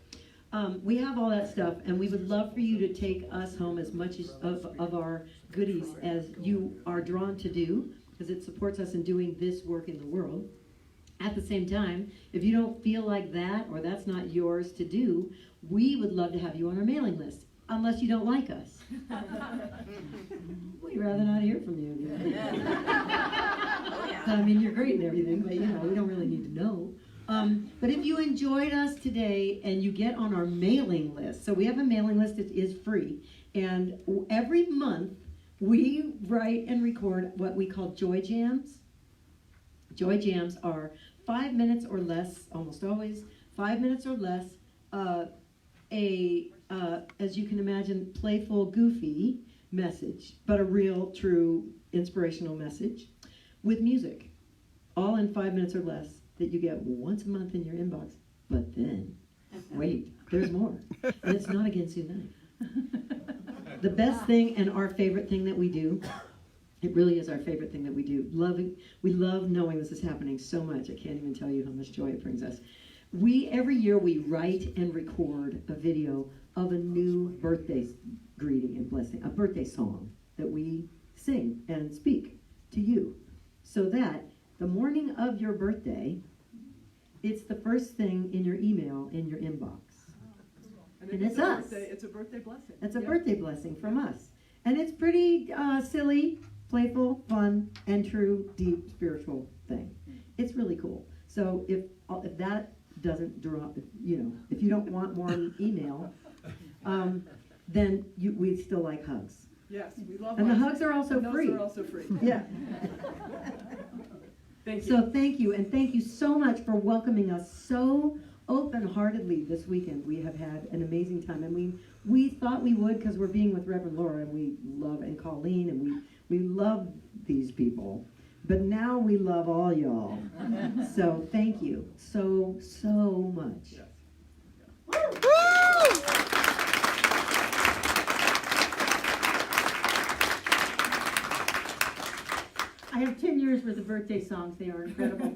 we have all that stuff, and we would love for you to take us home as much of our goodies as you are drawn to do, because it supports us in doing this work in the world. At the same time, if you don't feel like that, or that's not yours to do, we would love to have you on our mailing list, unless you don't like us. We'd rather not hear from you. I mean, you're great and everything, but we don't really need to know. But if you enjoyed us today and you get on our mailing list, so we have a mailing list that is free, and every month we write and record what we call Joy Jams. Joy Jams are 5 minutes or less, almost always, 5 minutes or less, as you can imagine, playful, goofy message, but a real, true, inspirational message with music, all in 5 minutes or less, that you get once a month in your inbox. But then, wait, there's more. And it's not against you night. The best thing and our favorite thing that we do, it really is our favorite thing that we do. We love knowing this is happening so much. I can't even tell you how much joy it brings us. every year we write and record a video of a new birthday greeting and blessing, a birthday song that we sing and speak to you, so that the morning of your birthday, it's the first thing in your email in your inbox. And it's us. It's a birthday blessing. It's a birthday blessing from us. And it's pretty silly, playful, fun, and true, deep, spiritual thing. It's really cool. So if that doesn't draw, if you don't want more email, then we'd still like hugs. Yes, we love And the hugs. hugs are also And those free. are also free. Yeah. Thank you. So thank you, and thank you so much for welcoming us so open-heartedly this weekend. We have had an amazing time, and we thought we would because we're being with Reverend Laura, and we love, and Colleen, and we love these people. But now we love all y'all. So thank you so much. I have 10 years worth of birthday songs. They are incredible.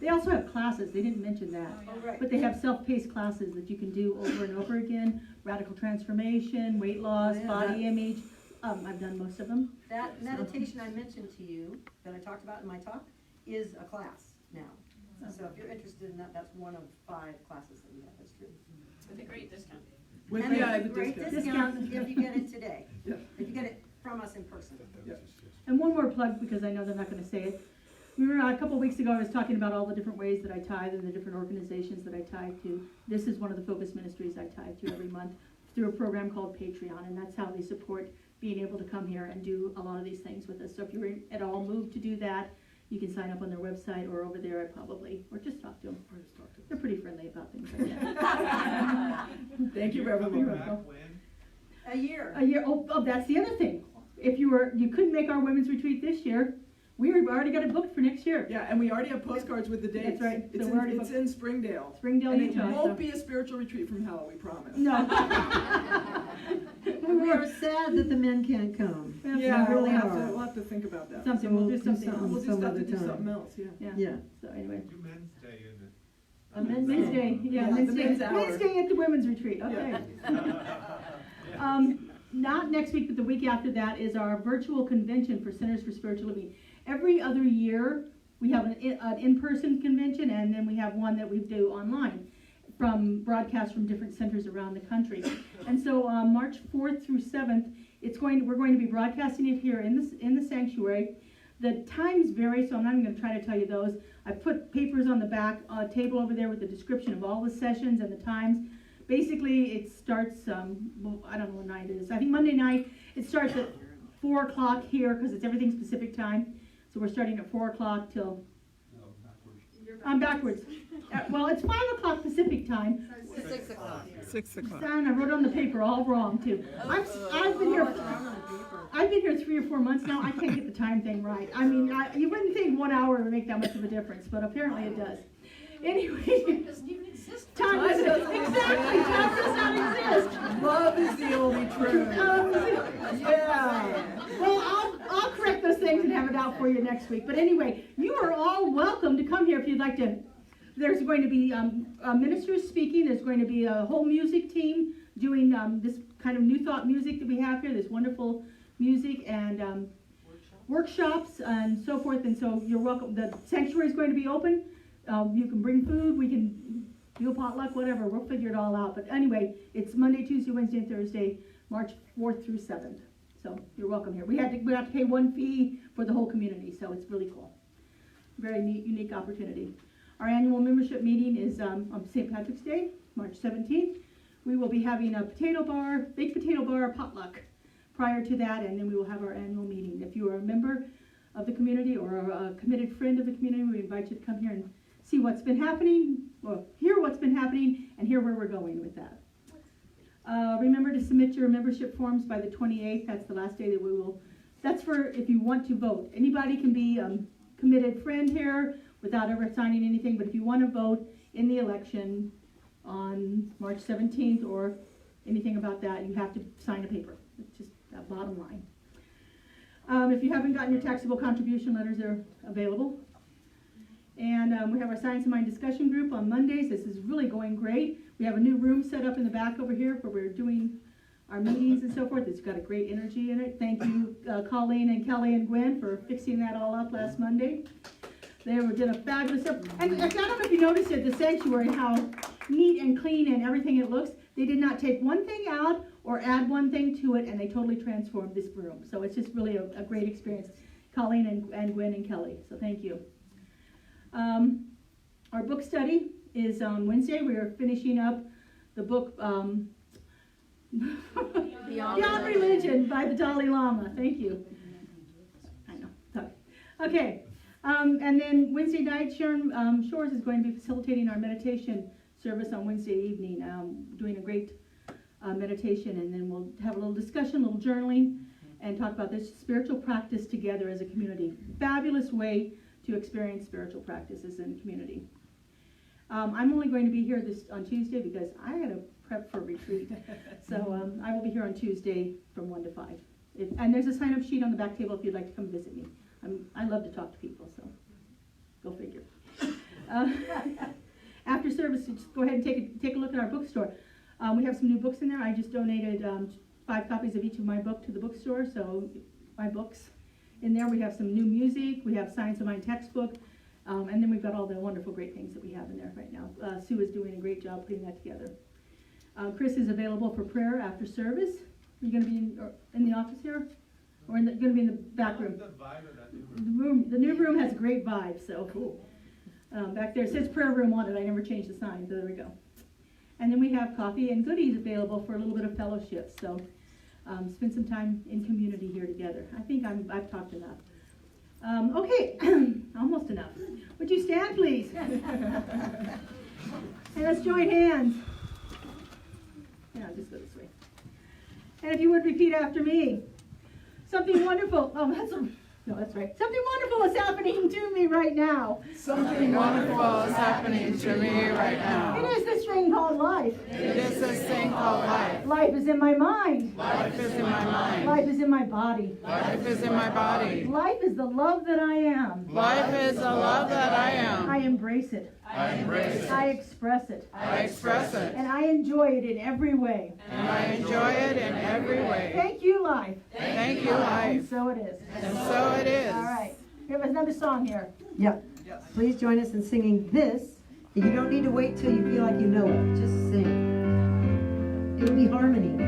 They also have classes. They didn't mention that. But they have self-paced classes that you can do over and over again. Radical transformation, weight loss, body image. I've done most of them. That meditation I mentioned to you, that I talked about in my talk, is a class now. So if you're interested in that, that's one of 5 classes that we have. That's true. With a great discount. With And the it's a great discount. discount if you get it today. Yeah. If you get it from us in person. Yeah. And one more plug, because I know they're not going to say it. Remember a couple of weeks ago I was talking about all the different ways that I tithe and the different organizations that I tithe to. This is one of the focus ministries I tithe to every month through a program called Patreon, and that's how they support being able to come here and do a lot of these things with us. So if you're at all moved to do that, you can sign up on their website or over there or just talk to them. They're pretty friendly about things like that. Thank you, Reverend You're Laura. welcome. A year. A year. Oh, that's the other thing. If you couldn't make our women's retreat this year, we've already got it booked for next year. Yeah, and we already have postcards with the dates. That's right. It's, So we're already it's in Springdale. Springdale, And it Utah. won't be a spiritual retreat from hell, we promise. No. We are sad that the men can't come. Yeah, We really we'll are. have to think about that. Something. We'll do something else. We'll some just have other to do time. something else, yeah. Yeah. So anyway. Do men's day in it. A men's Men's day. Day, yeah, Yeah, Men's the Day. men's hour. Men's Day at the women's retreat, okay. Not next week, but the week after that is our virtual convention for Centers for Spiritual Living. Every other year, we have an in-person convention, and then we have one that we do online from broadcasts from different centers around the country. And so March 4th through 7th, we're going to be broadcasting it here in the sanctuary. The times vary, so I'm not even going to try to tell you those. I put papers on the back table over there with the description of all the sessions and the times. Basically, it starts, I don't know what night it is. I think Monday night, it starts at 4 o'clock here because it's everything Pacific time. So we're starting at 4 o'clock till... I'm backwards. Well, it's 5 o'clock Pacific time. 6 o'clock. 6 o'clock. Darn, I wrote on the paper all wrong too. I've been here 3 or 4 months now. I can't get the time thing right. I mean, you wouldn't think 1 hour would make that much of a difference, but apparently it does. Anyway, Doesn't even exist. time doesn't exactly. Time does not exist. Love is the only truth. Yeah. Well, I'll correct those things and have it out for you next week. But anyway, you are all welcome to come here if you'd like to. There's going to be ministers speaking. There's going to be a whole music team doing this kind of New Thought music that we have here, this wonderful music and workshops and so forth. And so you're welcome. The sanctuary is going to be open. You can bring food. We can do a potluck, whatever. We'll figure it all out. But anyway, it's Monday, Tuesday, Wednesday, and Thursday, March 4th through 7th. So you're welcome here. We have to pay one fee for the whole community, so it's really cool. Very neat, unique opportunity. Our annual membership meeting is on St. Patrick's Day, March 17th. We will be having a baked potato bar potluck prior to that, and then we will have our annual meeting. If you are a member of the community or a committed friend of the community, we invite you to come here and see what's been happening, or hear what's been happening, and hear where we're going with that. Remember to submit your membership forms by the 28th. That's the last day that we will. That's for if you want to vote. Anybody can be a committed friend here without ever signing anything, but if you want to vote in the election on March 17th or anything about that, you have to sign a paper. It's just that bottom line. If you haven't gotten your taxable contribution letters, they're available. And we have our Science of Mind discussion group on Mondays. This is really going great. We have a new room set up in the back over here where we're doing our meetings and so forth. It's got a great energy in it. Thank you, Colleen and Kelly and Gwen, for fixing that all up last Monday. They did a fabulous job. And I don't know if you noticed at the sanctuary how neat and clean and everything it looks. They did not take one thing out or add one thing to it, and they totally transformed this room. So it's just really a great experience. Colleen and Gwen and Kelly, so thank you. Our book study is on Wednesday. We are finishing up the book Beyond Religion by the Dalai Lama. Thank you. I know. Sorry. Okay. And then Wednesday night, Sharon Shores is going to be facilitating our meditation service on Wednesday evening, doing a great meditation, and then we'll have a little discussion, a little journaling, and talk about this spiritual practice together as a community. Fabulous way to experience spiritual practices in community. I'm only going to be here on Tuesday because I had to prep for a retreat. So I will be here on Tuesday from 1 to 5. And there's a sign-up sheet on the back table if you'd like to come visit me. I love to talk to people, so go figure. After service, just go ahead and take a look at our bookstore. We have some new books in there. I just donated 5 copies of each of my book to the bookstore, so my books. In there we have some new music, we have Science of Mind textbook, and then we've got all the wonderful great things that we have in there right now. Sue is doing a great job putting that together. Chris is available for prayer after service. Are you going to be in the office here? Or going to be in the back room? The new room has a great vibe, so cool. Back there it says prayer room on it. I never changed the sign, so there we go. And then we have coffee and goodies available for a little bit of fellowship. So spend some time in community here together. I think I've talked enough. Okay, almost enough. Would you stand, please? And let's join hands. Yeah, I'll just go this way. And if you would repeat after me. Something wonderful. That's right. Something wonderful is happening to me right now. Something wonderful is happening to me right now. It is this thing called life. It is this thing called life. Life is in my mind. Life is in my mind. Life is in my body. Life is in my body. Life is the love that I am. Life is the love that I am. I embrace it. I embrace it. I express it. I express it. And I enjoy it in every way. And I enjoy it in every way. Thank you, life. Thank you, And life. so it is. And so it is. All right. We have another song here. Yep. Please join us in singing this. You don't need to wait till you feel like you know it. Just sing. It will be harmony.